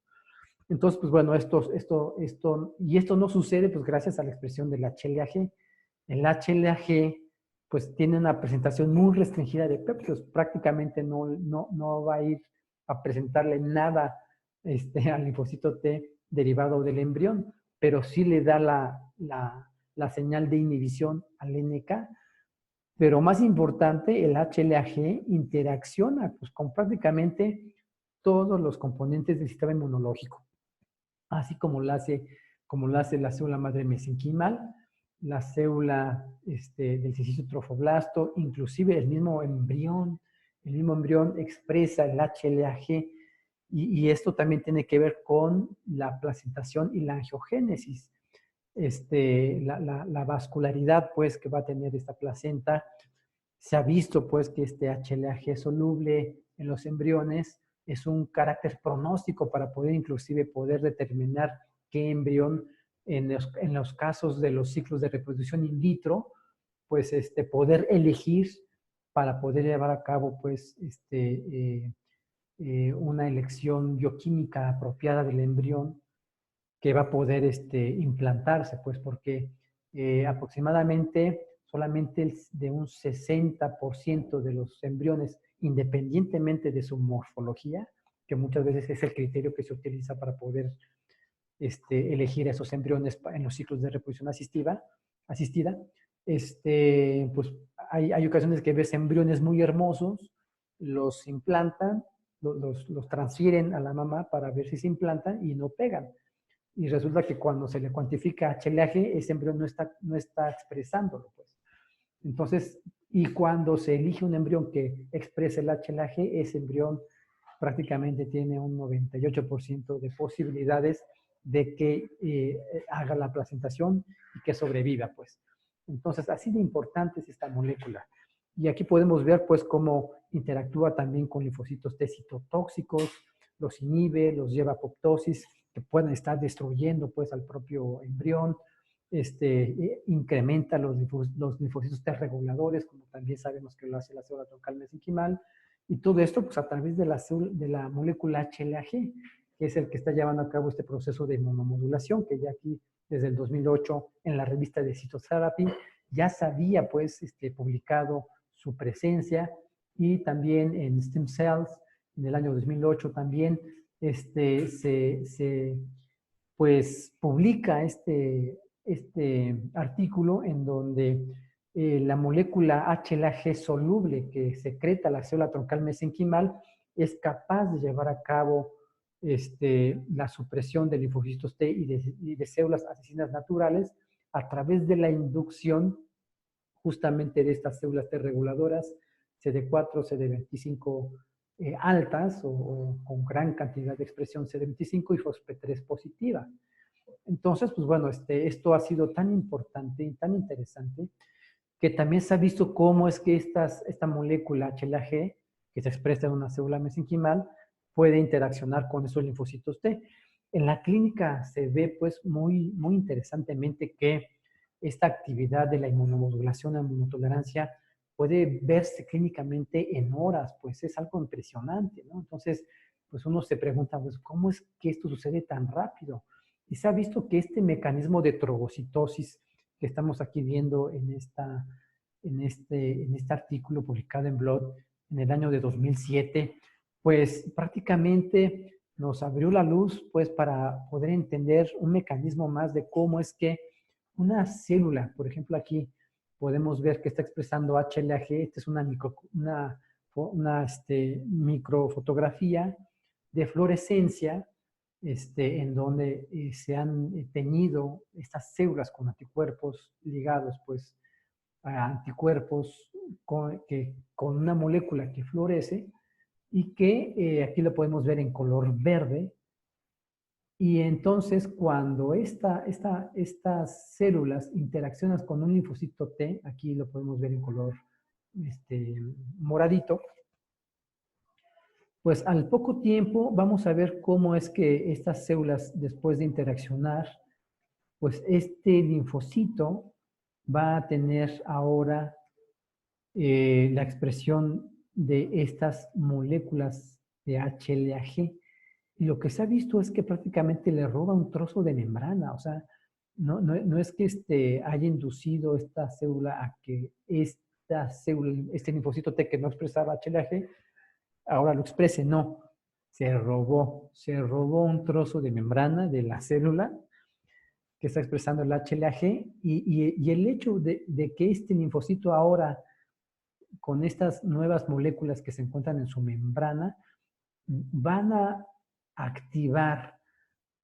Entonces, pues bueno, esto no sucede pues gracias a la expresión del HLA-G. El HLA-G pues tiene una presentación muy restringida de péptidos, prácticamente no va a ir a presentarle nada al linfocito T derivado del embrión, pero sí le da la señal de inhibición al NK. Pero más importante, el HLA-G interacciona pues, con prácticamente todos los componentes del sistema inmunológico, así como lo hace la célula madre mesenquimal, la célula del cisto trofoblasto, inclusive el mismo embrión expresa el HLA-G y esto también tiene que ver con la placentación y la angiogénesis. La vascularidad pues que va a tener esta placenta, se ha visto pues que este HLA-G soluble en los embriones es un carácter pronóstico para poder inclusive poder determinar qué embrión en los casos de los ciclos de reproducción in vitro, pues poder elegir para poder llevar a cabo pues una elección bioquímica apropiada del embrión que va a poder implantarse, pues porque aproximadamente solamente de un 60% de los embriones, independientemente de su morfología, que muchas veces es el criterio que se utiliza para poder elegir a esos embriones en los ciclos de reproducción asistida, pues hay ocasiones que ves embriones muy hermosos, los implantan, los transfieren a la mamá para ver si se implantan y no pegan. Y resulta que cuando se le cuantifica HLA-G, ese embrión no está expresándolo, pues. Entonces, y cuando se elige un embrión que exprese el HLA-G, ese embrión prácticamente tiene un 98% de posibilidades de que haga la placentación y que sobreviva, pues. Entonces, así de importante es esta molécula. Y aquí podemos ver, pues, cómo interactúa también con linfocitos T citotóxicos, los inhibe, los lleva a apoptosis, que pueden estar destruyendo, pues, al propio embrión, incrementa los linfocitos T reguladores, como también sabemos que lo hace la célula troncal mesenquimal, y todo esto pues a través de la molécula HLA-G, que es el que está llevando a cabo este proceso de inmunomodulación, que ya aquí desde el 2008 en la revista de Cytotherapy ya se había pues publicado su presencia, y también en Stem Cells en el año 2008 también se pues publica este artículo en donde la molécula HLA-G soluble que secreta la célula troncal mesenquimal es capaz de llevar a cabo la supresión de linfocitos T y de células asesinas naturales a través de la inducción justamente de estas células T reguladoras, CD4, CD25 altas o con gran cantidad de expresión CD25 y FOXP3 positiva. Entonces, pues bueno, esto ha sido tan importante y tan interesante que también se ha visto cómo es que esta molécula HLA-G, que se expresa en una célula mesenquimal, puede interaccionar con esos linfocitos T. En la clínica se ve pues muy, muy interesantemente que esta actividad de la inmunomodulación, la inmunotolerancia, puede verse clínicamente en horas, pues es algo impresionante, ¿no? Entonces, pues uno se pregunta, pues, ¿cómo es que esto sucede tan rápido? Y se ha visto que este mecanismo de trogocitosis que estamos aquí viendo en este artículo publicado en Blood en el año de 2007, pues prácticamente nos abrió la luz pues para poder entender un mecanismo más de cómo es que una célula, por ejemplo, aquí podemos ver que está expresando HLA-G. Esta es una microfotografía de fluorescencia, en donde se han teñido estas células con anticuerpos ligados, pues, a anticuerpos con una molécula que fluoresce y que aquí lo podemos ver en color verde. Y entonces, cuando estas células interaccionan con un linfocito T, aquí lo podemos ver en color moradito, pues al poco tiempo vamos a ver cómo es que estas células, después de interaccionar, pues este linfocito va a tener ahora la expresión de estas moléculas de HLA-G. Y lo que se ha visto es que prácticamente le roba un trozo de membrana. O sea, no es que haya inducido esta célula a que esta célula, este linfocito T que no expresaba HLA-G, ahora lo exprese. No, se robó un trozo de membrana de la célula que está expresando el HLA-G, y el hecho de que este linfocito ahora, con estas nuevas moléculas que se encuentran en su membrana, van a activar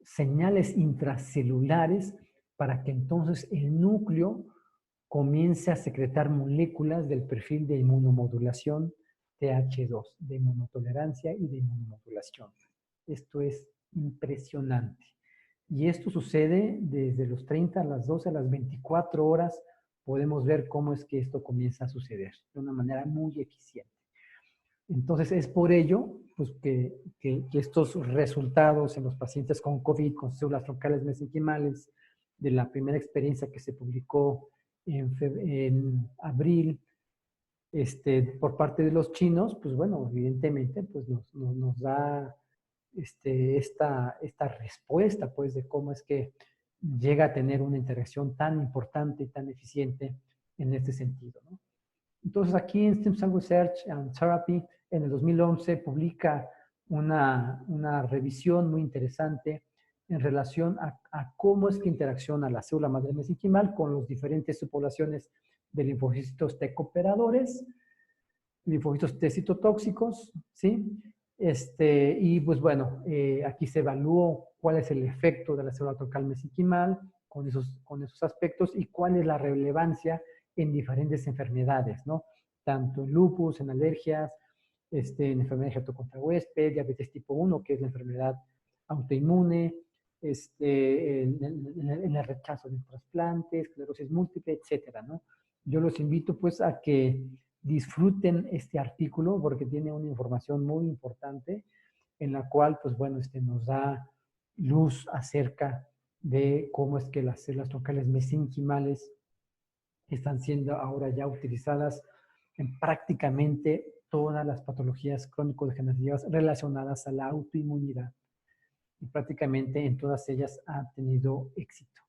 señales intracelulares para que entonces el núcleo comience a secretar moléculas del perfil de inmunomodulación TH2, de inmunotolerancia y de inmunomodulación. Esto es impresionante. Y esto sucede desde los 30 a las 12 a las 24 horas. Podemos ver cómo es que esto comienza a suceder de una manera muy eficiente. Entonces, es por ello pues, que estos resultados en los pacientes con COVID, con células troncales mesenquimales, de la primera experiencia que se publicó en abril por parte de los chinos, pues bueno, evidentemente pues nos da esta respuesta pues, de cómo es que llega a tener una interacción tan importante y tan eficiente en este sentido, ¿no? Entonces, aquí en Stem Cell Research and Therapy, en el 2011, publica una revisión muy interesante en relación a cómo es que interacciona la célula madre mesenquimal con las diferentes subpoblaciones de linfocitos T cooperadores, linfocitos T citotóxicos, ¿sí? Y pues bueno, aquí se evaluó cuál es el efecto de la célula troncal mesenquimal con esos aspectos y cuál es la relevancia en diferentes enfermedades, ¿no? Tanto en lupus, en alergias, en enfermedad de contra huésped, diabetes tipo 1, que es la enfermedad autoinmune, en el rechazo de trasplantes, esclerosis múltiple, etcétera, ¿no? Yo los invito pues a que disfruten este artículo porque tiene una información muy importante en la cual, pues bueno, nos da luz acerca de cómo es que las células troncales mesenquimales están siendo ahora ya utilizadas en prácticamente todas las patologías crónico-degenerativas relacionadas a la autoinmunidad. Y prácticamente en todas ellas ha tenido éxito.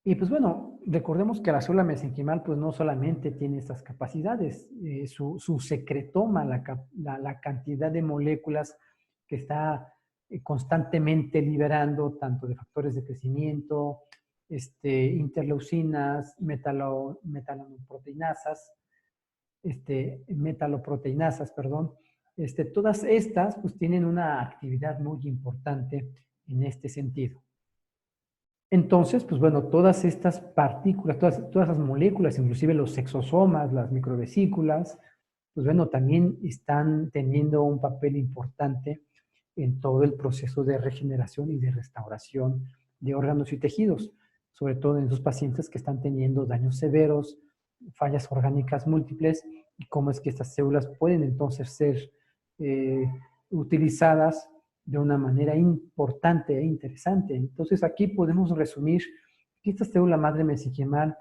Y pues bueno, recordemos que la célula mesenquimal pues no solamente tiene estas capacidades, su secretoma, la cantidad de moléculas que está constantemente liberando, tanto de factores de crecimiento, interleucinas, metaloproteinasas, perdón, todas estas pues tienen una actividad muy importante en este sentido. Entonces, pues bueno, todas estas partículas, todas esas moléculas, inclusive los exosomas, las microvesículas, pues bueno, también están teniendo un papel importante en todo el proceso de regeneración y de restauración de órganos y tejidos, sobre todo en esos pacientes que están teniendo daños severos, fallas orgánicas múltiples, y cómo es que estas células pueden entonces ser utilizadas de una manera importante e interesante. Entonces aquí podemos resumir que esta célula madre mesenquimal,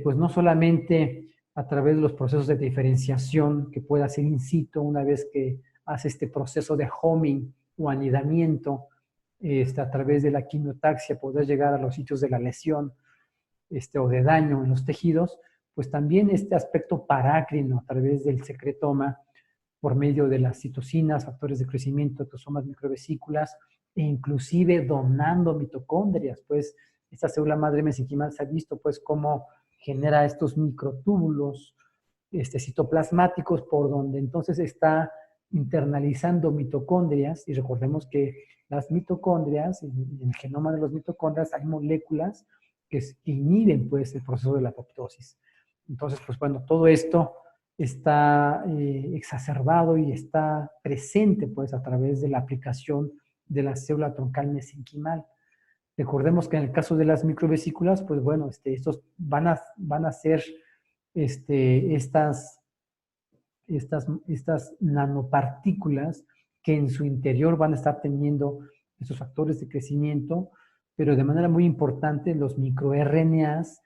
pues no solamente a través de los procesos de diferenciación que puede hacer in situ una vez que hace este proceso de homing o anidamiento, a través de la quimiotaxia poder llegar a los sitios de la lesión o de daño en los tejidos, pues también este aspecto parácrino a través del secretoma por medio de las citocinas, factores de crecimiento, exosomas, microvesículas, e inclusive donando mitocondrias, pues esta célula madre mesenquimal se ha visto pues cómo genera estos microtúbulos citoplasmáticos por donde entonces está internalizando mitocondrias, y recordemos que las mitocondrias, en el genoma de los mitocondrias hay moléculas que inhiben pues el proceso de la apoptosis. Entonces, pues bueno, todo esto está exacerbado y está presente pues a través de la aplicación de la célula troncal mesenquimal. Recordemos que en el caso de las microvesículas, pues bueno, estos van a ser estas nanopartículas que en su interior van a estar teniendo estos factores de crecimiento, pero de manera muy importante los microRNAs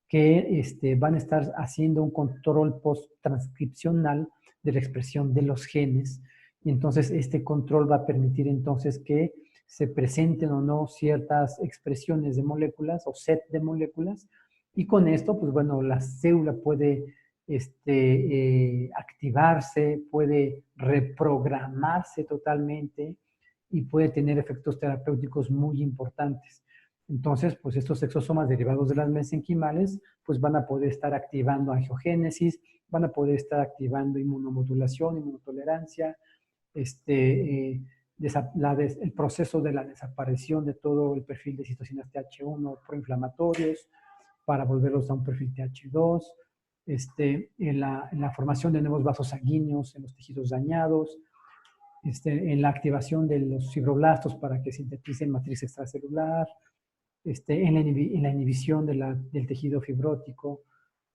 que van a estar haciendo un control post-transcripcional de la expresión de los genes, y entonces este control va a permitir entonces que se presenten o no ciertas expresiones de moléculas o set de moléculas, y con esto, pues bueno, la célula puede activarse, puede reprogramarse totalmente y puede tener efectos terapéuticos muy importantes. Entonces, pues estos exosomas derivados de las mesenquimales, pues van a poder estar activando angiogénesis, van a poder estar activando inmunomodulación, inmunotolerancia, el proceso de la desaparición de todo el perfil de citocinas TH1 proinflamatorios para volverlos a un perfil TH2, en la formación de nuevos vasos sanguíneos en los tejidos dañados, en la activación de los fibroblastos para que sinteticen matriz extracelular, en la inhibición del tejido fibrótico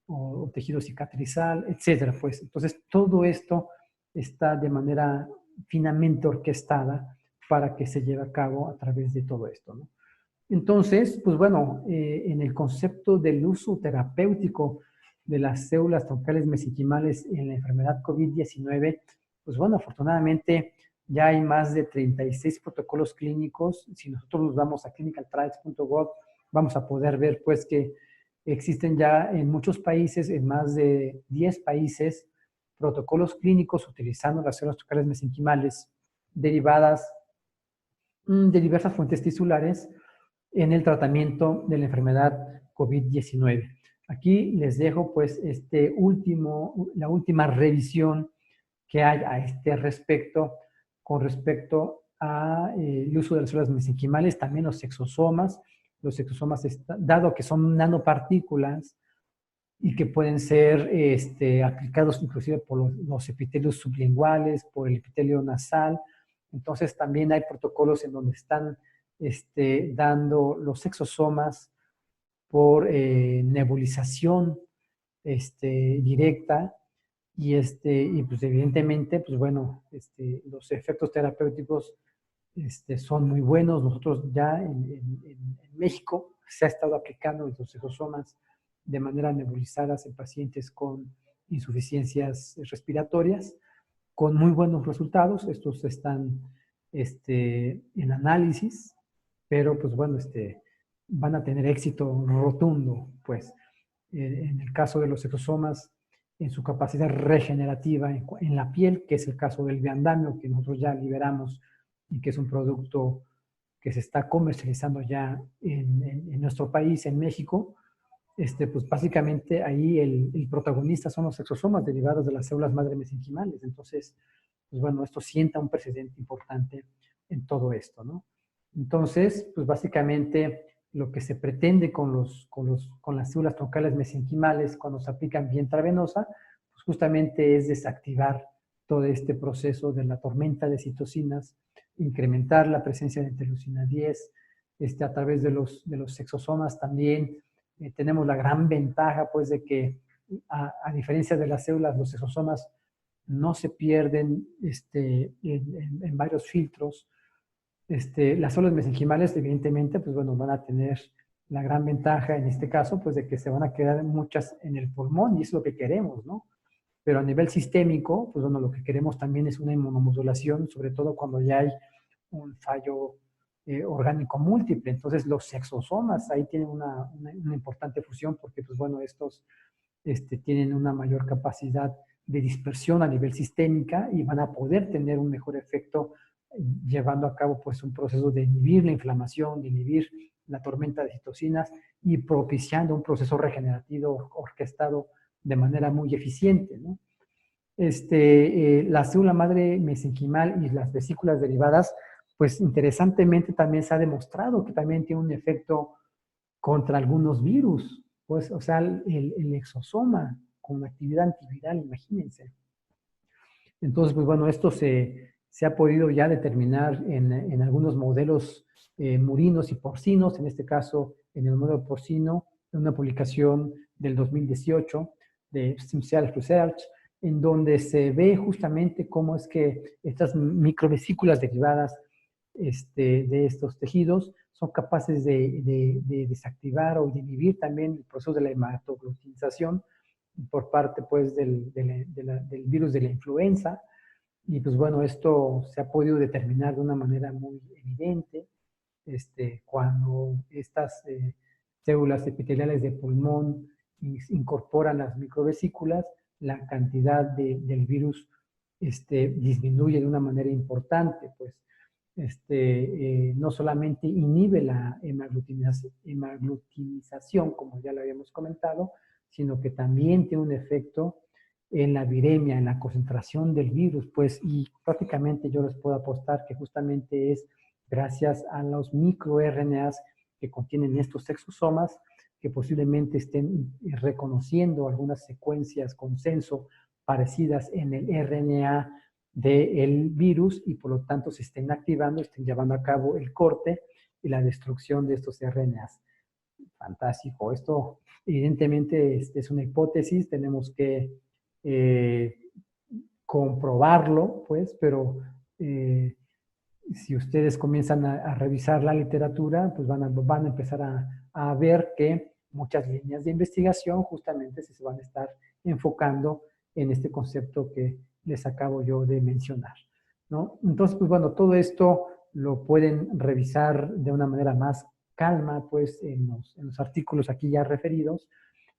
o tejido cicatrizal, etcétera. Pues. Entonces, todo esto está de manera finamente orquestada para que se lleve a cabo a través de todo esto, ¿no? Entonces, pues bueno, en el concepto del uso terapéutico de las células troncales mesenquimales en la enfermedad COVID-19, pues bueno, afortunadamente ya hay más de 36 protocolos clínicos. Si nosotros nos vamos a clinicaltrials.gov, vamos a poder ver pues que existen ya en muchos países, en más de 10 países, protocolos clínicos utilizando las células troncales mesenquimales derivadas de diversas fuentes tisulares en el tratamiento de la enfermedad COVID-19. Aquí les dejo pues la última revisión que hay a este respecto, con respecto al uso de las células mesenquimales, también los exosomas. Los exosomas, dado que son nanopartículas y que pueden ser aplicados inclusive por los epitelios sublinguales, por el epitelio nasal, entonces también hay protocolos en donde están dando los exosomas por nebulización directa, y pues evidentemente, pues bueno, los efectos terapéuticos son muy buenos. Nosotros ya en México se ha estado aplicando los exosomas de manera nebulizadas en pacientes con insuficiencias respiratorias, con muy buenos resultados. Estos están en análisis, pero pues bueno, van a tener éxito rotundo, pues. En el caso de los exosomas, en su capacidad regenerativa en la piel, que es el caso del viandamio, que nosotros ya liberamos y que es un producto que se está comercializando ya en nuestro país, en México. Pues básicamente ahí el protagonista son los exosomas derivados de las células madre mesenquimales. Entonces, pues bueno, esto sienta un precedente importante en todo esto, ¿no? Entonces, pues básicamente lo que se pretende con las células troncales mesenquimales cuando se aplican vía intravenosa, pues justamente es desactivar todo este proceso de la tormenta de citocinas, incrementar la presencia de interleucina 10, a través de los exosomas también. Tenemos la gran ventaja, pues, de que a diferencia de las células, los exosomas no se pierden en varios filtros. Las células mesenquimales, evidentemente, pues bueno, van a tener la gran ventaja en este caso, pues de que se van a quedar muchas en el pulmón, y es lo que queremos, ¿no? Pero a nivel sistémico, pues bueno, lo que queremos también es una inmunomodulación, sobre todo cuando ya hay un fallo orgánico múltiple. Entonces, los exosomas ahí tienen una importante función porque, pues bueno, estos tienen una mayor capacidad de dispersión a nivel sistémica y van a poder tener un mejor efecto llevando a cabo pues un proceso de inhibir la inflamación, de inhibir la tormenta de citocinas y propiciando un proceso regenerativo orquestado de manera muy eficiente, ¿no? La célula madre mesenquimal y las vesículas derivadas, pues interesantemente también se ha demostrado que también tiene un efecto contra algunos virus, pues, o sea, el exosoma con actividad antiviral, imagínense. Entonces, pues bueno, esto se ha podido ya determinar en algunos modelos murinos y porcinos, en este caso en el modelo porcino, en una publicación del 2018 de Stem Research, en donde se ve justamente cómo es que estas microvesículas derivadas de estos tejidos son capaces de desactivar o de inhibir también el proceso de la hematoglutinización por parte pues del virus de la influenza. Y pues bueno, esto se ha podido determinar de una manera muy evidente cuando estas células epiteliales de pulmón incorporan las microvesículas, la cantidad del virus disminuye de una manera importante, pues no solamente inhibe la hemaglutinización, como ya lo habíamos comentado, sino que también tiene un efecto en la viremia, en la concentración del virus, pues, y prácticamente yo les puedo apostar que justamente es gracias a los microRNAs que contienen estos exosomas que posiblemente estén reconociendo algunas secuencias consenso parecidas en el RNA del virus y por lo tanto se estén activando, estén llevando a cabo el corte y la destrucción de estos RNAs. Fantástico. Esto evidentemente es una hipótesis, tenemos que comprobarlo, pues, pero si ustedes comienzan a revisar la literatura, pues van a empezar a ver que muchas líneas de investigación justamente se van a estar enfocando en este concepto que les acabo yo de mencionar, ¿no? Entonces, pues bueno, todo esto lo pueden revisar de una manera más calma, pues, en los artículos aquí ya referidos,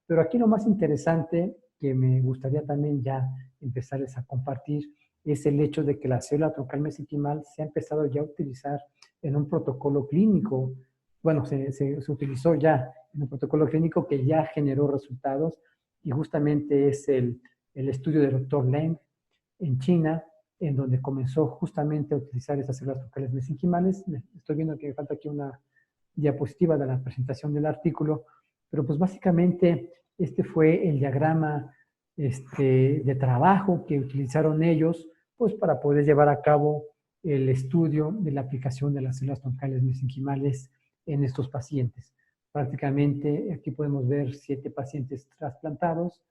pero aquí lo más interesante que me gustaría también ya empezarles a compartir es el hecho de que la célula troncal mesenquimal se ha empezado ya a utilizar en un protocolo clínico. Bueno, se utilizó ya en un protocolo clínico que ya generó resultados y justamente es el estudio del doctor Leng en China, en donde comenzó justamente a utilizar esas células troncales mesenquimales. Estoy viendo que me falta aquí una diapositiva de la presentación del artículo, pero pues básicamente este fue el diagrama de trabajo que utilizaron ellos pues para poder llevar a cabo el estudio de la aplicación de las células troncales mesenquimales en estos pacientes. Prácticamente aquí podemos ver 7 pacientes trasplantados,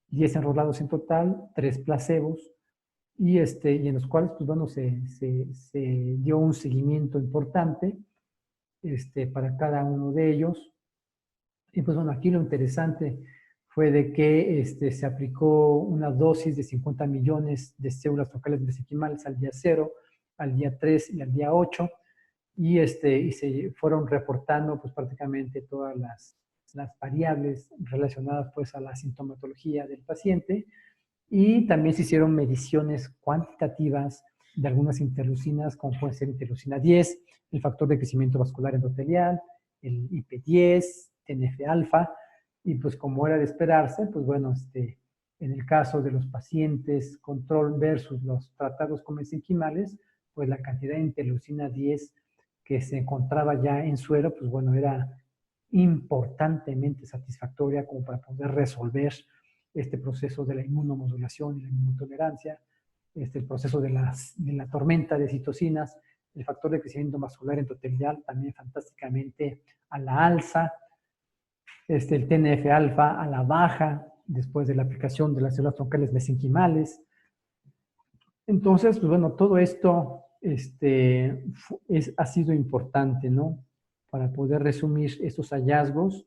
10 enrolados en total, 3 placebos, y en los cuales pues bueno, se dio un seguimiento importante para cada uno de ellos. Y pues bueno, aquí lo interesante fue de que se aplicó una dosis de 50 millones de células troncales mesenquimales al día 0, al día 3 y al día 8, y se fueron reportando pues prácticamente todas las variables relacionadas pues a la sintomatología del paciente, y también se hicieron mediciones cuantitativas de algunas interleucinas, como puede ser interleucina 10, el factor de crecimiento vascular endotelial, el IP10, TNF-alfa, y pues como era de esperarse, pues bueno, en el caso de los pacientes control versus los tratados con mesenquimales, pues la cantidad de interleucina 10 que se encontraba ya en suero, pues bueno, era importantemente satisfactoria como para poder resolver este proceso de la inmunomodulación y la inmunotolerancia, el proceso de la tormenta de citocinas, el factor de crecimiento vascular endotelial también fantásticamente a la alza, el TNF-alfa a la baja después de la aplicación de las células troncales mesenquimales. Entonces, pues bueno, todo esto ha sido importante, ¿no? Para poder resumir estos hallazgos,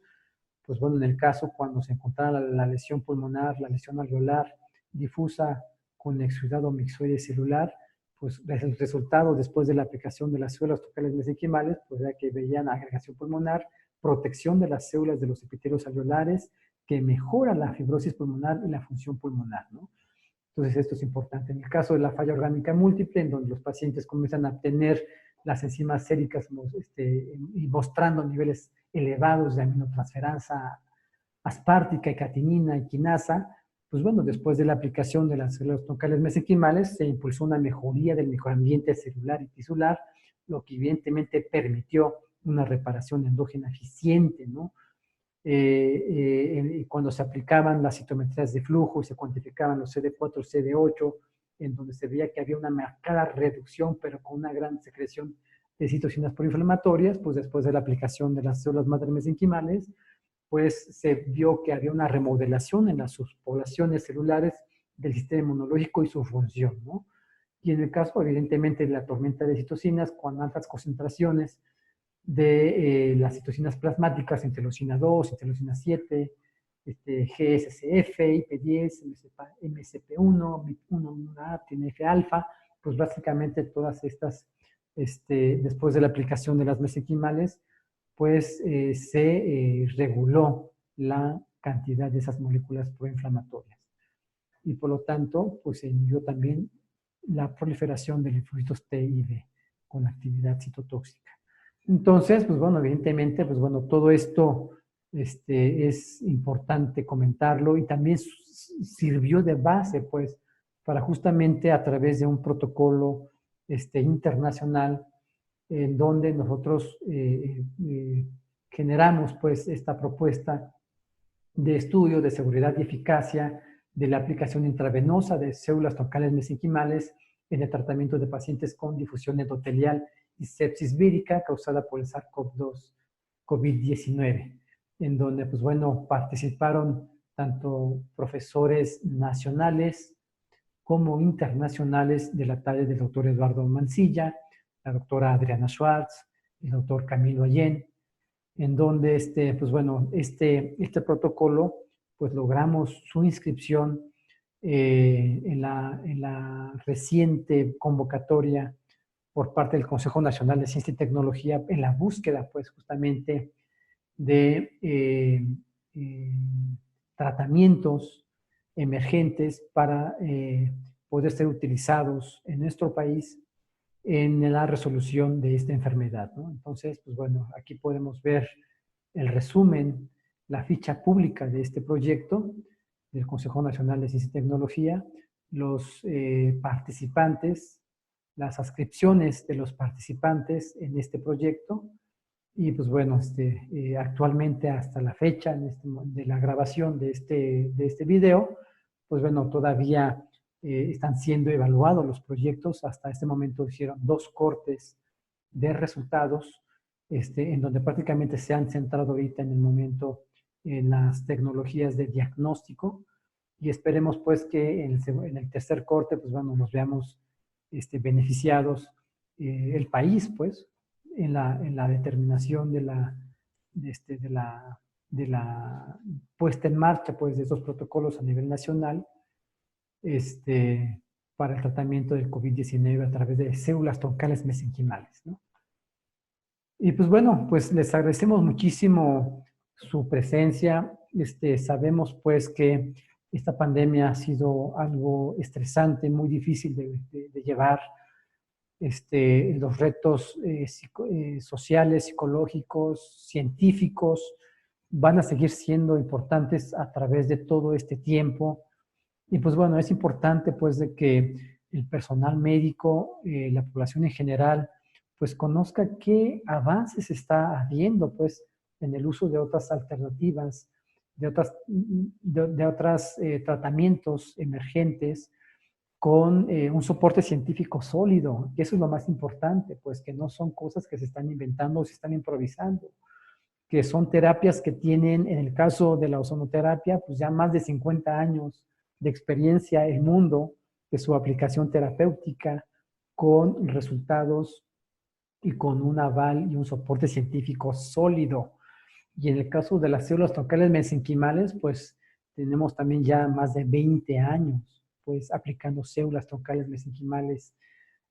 pues bueno, en el caso cuando se encontrara la lesión pulmonar, la lesión alveolar difusa con exudado mixoide celular, pues el resultado después de la aplicación de las células troncales mesenquimales, pues era que veían agregación pulmonar, protección de las células de los epitelios alveolares, que mejora la fibrosis pulmonar y la función pulmonar, ¿no? Entonces esto es importante. En el caso de la falla orgánica múltiple, en donde los pacientes comienzan a tener las enzimas séricas y mostrando niveles elevados de aminotransferasa aspartica y catinina y quinasa, pues bueno, después de la aplicación de las células troncales mesenquimales se impulsó una mejoría del microambiente celular y tisular, lo que evidentemente permitió una reparación endógena eficiente, ¿no? Cuando se aplicaban las citometrías de flujo y se cuantificaban los CD4, CD8, en donde se veía que había una marcada reducción, pero con una gran secreción de citocinas proinflamatorias, pues después de la aplicación de las células madre mesenquimales, pues se vio que había una remodelación en las subpoblaciones celulares del sistema inmunológico y su función, ¿no? Y en el caso, evidentemente, de la tormenta de citocinas, con altas concentraciones de las citocinas plasmáticas, interleucina 2, interleucina 7, GSCF, IP10, MSP1, MIP1A, TNF-alfa, pues básicamente todas estas, después de la aplicación de las mesenquimales, pues se reguló la cantidad de esas moléculas proinflamatorias. Y por lo tanto, pues se inhibió también la proliferación de linfocitos T y B con actividad citotóxica. Entonces, pues bueno, evidentemente, pues bueno, todo esto es importante comentarlo y también sirvió de base, pues, para justamente a través de un protocolo internacional en donde nosotros generamos, pues, esta propuesta de estudio de seguridad y eficacia de la aplicación intravenosa de células troncales mesenquimales en el tratamiento de pacientes con difusión endotelial y sepsis vírica causada por el SARS-CoV-2 COVID-19, en donde, pues bueno, participaron tanto profesores nacionales como internacionales de la talla del doctor Eduardo Mancilla, la doctora Adriana Schwartz, el doctor Camilo Allén, en donde pues bueno, este protocolo, pues logramos su inscripción en la reciente convocatoria por parte del Consejo Nacional de Ciencia y Tecnología en la búsqueda, pues justamente de tratamientos emergentes para poder ser utilizados en nuestro país en la resolución de esta enfermedad, ¿no? Entonces, pues bueno, aquí podemos ver el resumen, la ficha pública de este proyecto del Consejo Nacional de Ciencia y Tecnología, los participantes, las ascripciones de los participantes en este proyecto y pues bueno, actualmente hasta la fecha de la grabación de este video, pues bueno, todavía están siendo evaluados los proyectos. Hasta este momento hicieron 2 cortes de resultados, en donde prácticamente se han centrado ahorita en el momento en las tecnologías de diagnóstico y esperemos pues que en el tercer corte, pues bueno, nos veamos beneficiados el país, pues, en la determinación de la puesta en marcha, pues, de estos protocolos a nivel nacional, para el tratamiento del COVID-19 a través de células troncales mesenquimales, ¿no? Y pues bueno, pues les agradecemos muchísimo su presencia. Sabemos pues que esta pandemia ha sido algo estresante, muy difícil de llevar. Los retos sociales, psicológicos, científicos van a seguir siendo importantes a través de todo este tiempo. Y pues bueno, es importante pues de que el personal médico, la población en general, pues conozca qué avances está habiendo pues en el uso de otras alternativas, de otros tratamientos emergentes con un soporte científico sólido, que eso es lo más importante, pues que no son cosas que se están inventando o se están improvisando, que son terapias que tienen, en el caso de la ozonoterapia, pues ya más de 50 años de experiencia en el mundo de su aplicación terapéutica con resultados y con un aval y un soporte científico sólido. Y en el caso de las células troncales mesenquimales, pues tenemos también ya más de 20 años, pues aplicando células troncales mesenquimales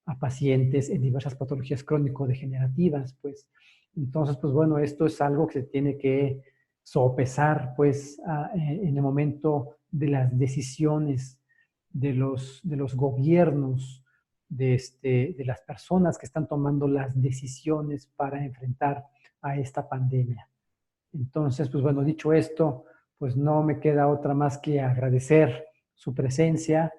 a pacientes en diversas patologías crónico-degenerativas, pues. Entonces, pues bueno, esto es algo que se tiene que sopesar, pues, en el momento de las decisiones de los gobiernos de las personas que están tomando las decisiones para enfrentar a esta pandemia. Entonces, pues bueno, dicho esto, pues no me queda otra más que agradecer su presencia,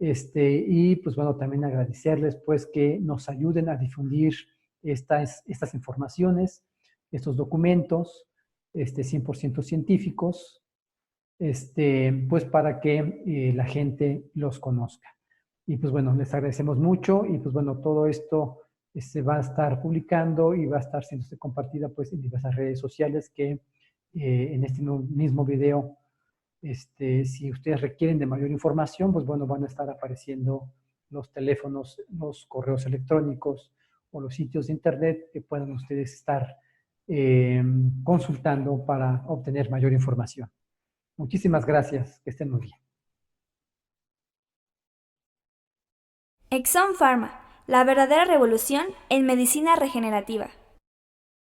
y pues bueno, también agradecerles pues que nos ayuden a difundir estas informaciones, estos documentos, 100% científicos, pues para que la gente los conozca. Y pues bueno, les agradecemos mucho y pues bueno, todo esto se va a estar publicando y va a estar siendo compartida pues en diversas redes sociales que en este mismo video, si ustedes requieren de mayor información, pues bueno, van a estar apareciendo los teléfonos, los correos electrónicos o los sitios de internet que puedan ustedes estar consultando para obtener mayor información. Muchísimas gracias, que estén muy bien. Exon Pharma, la verdadera revolución en medicina regenerativa.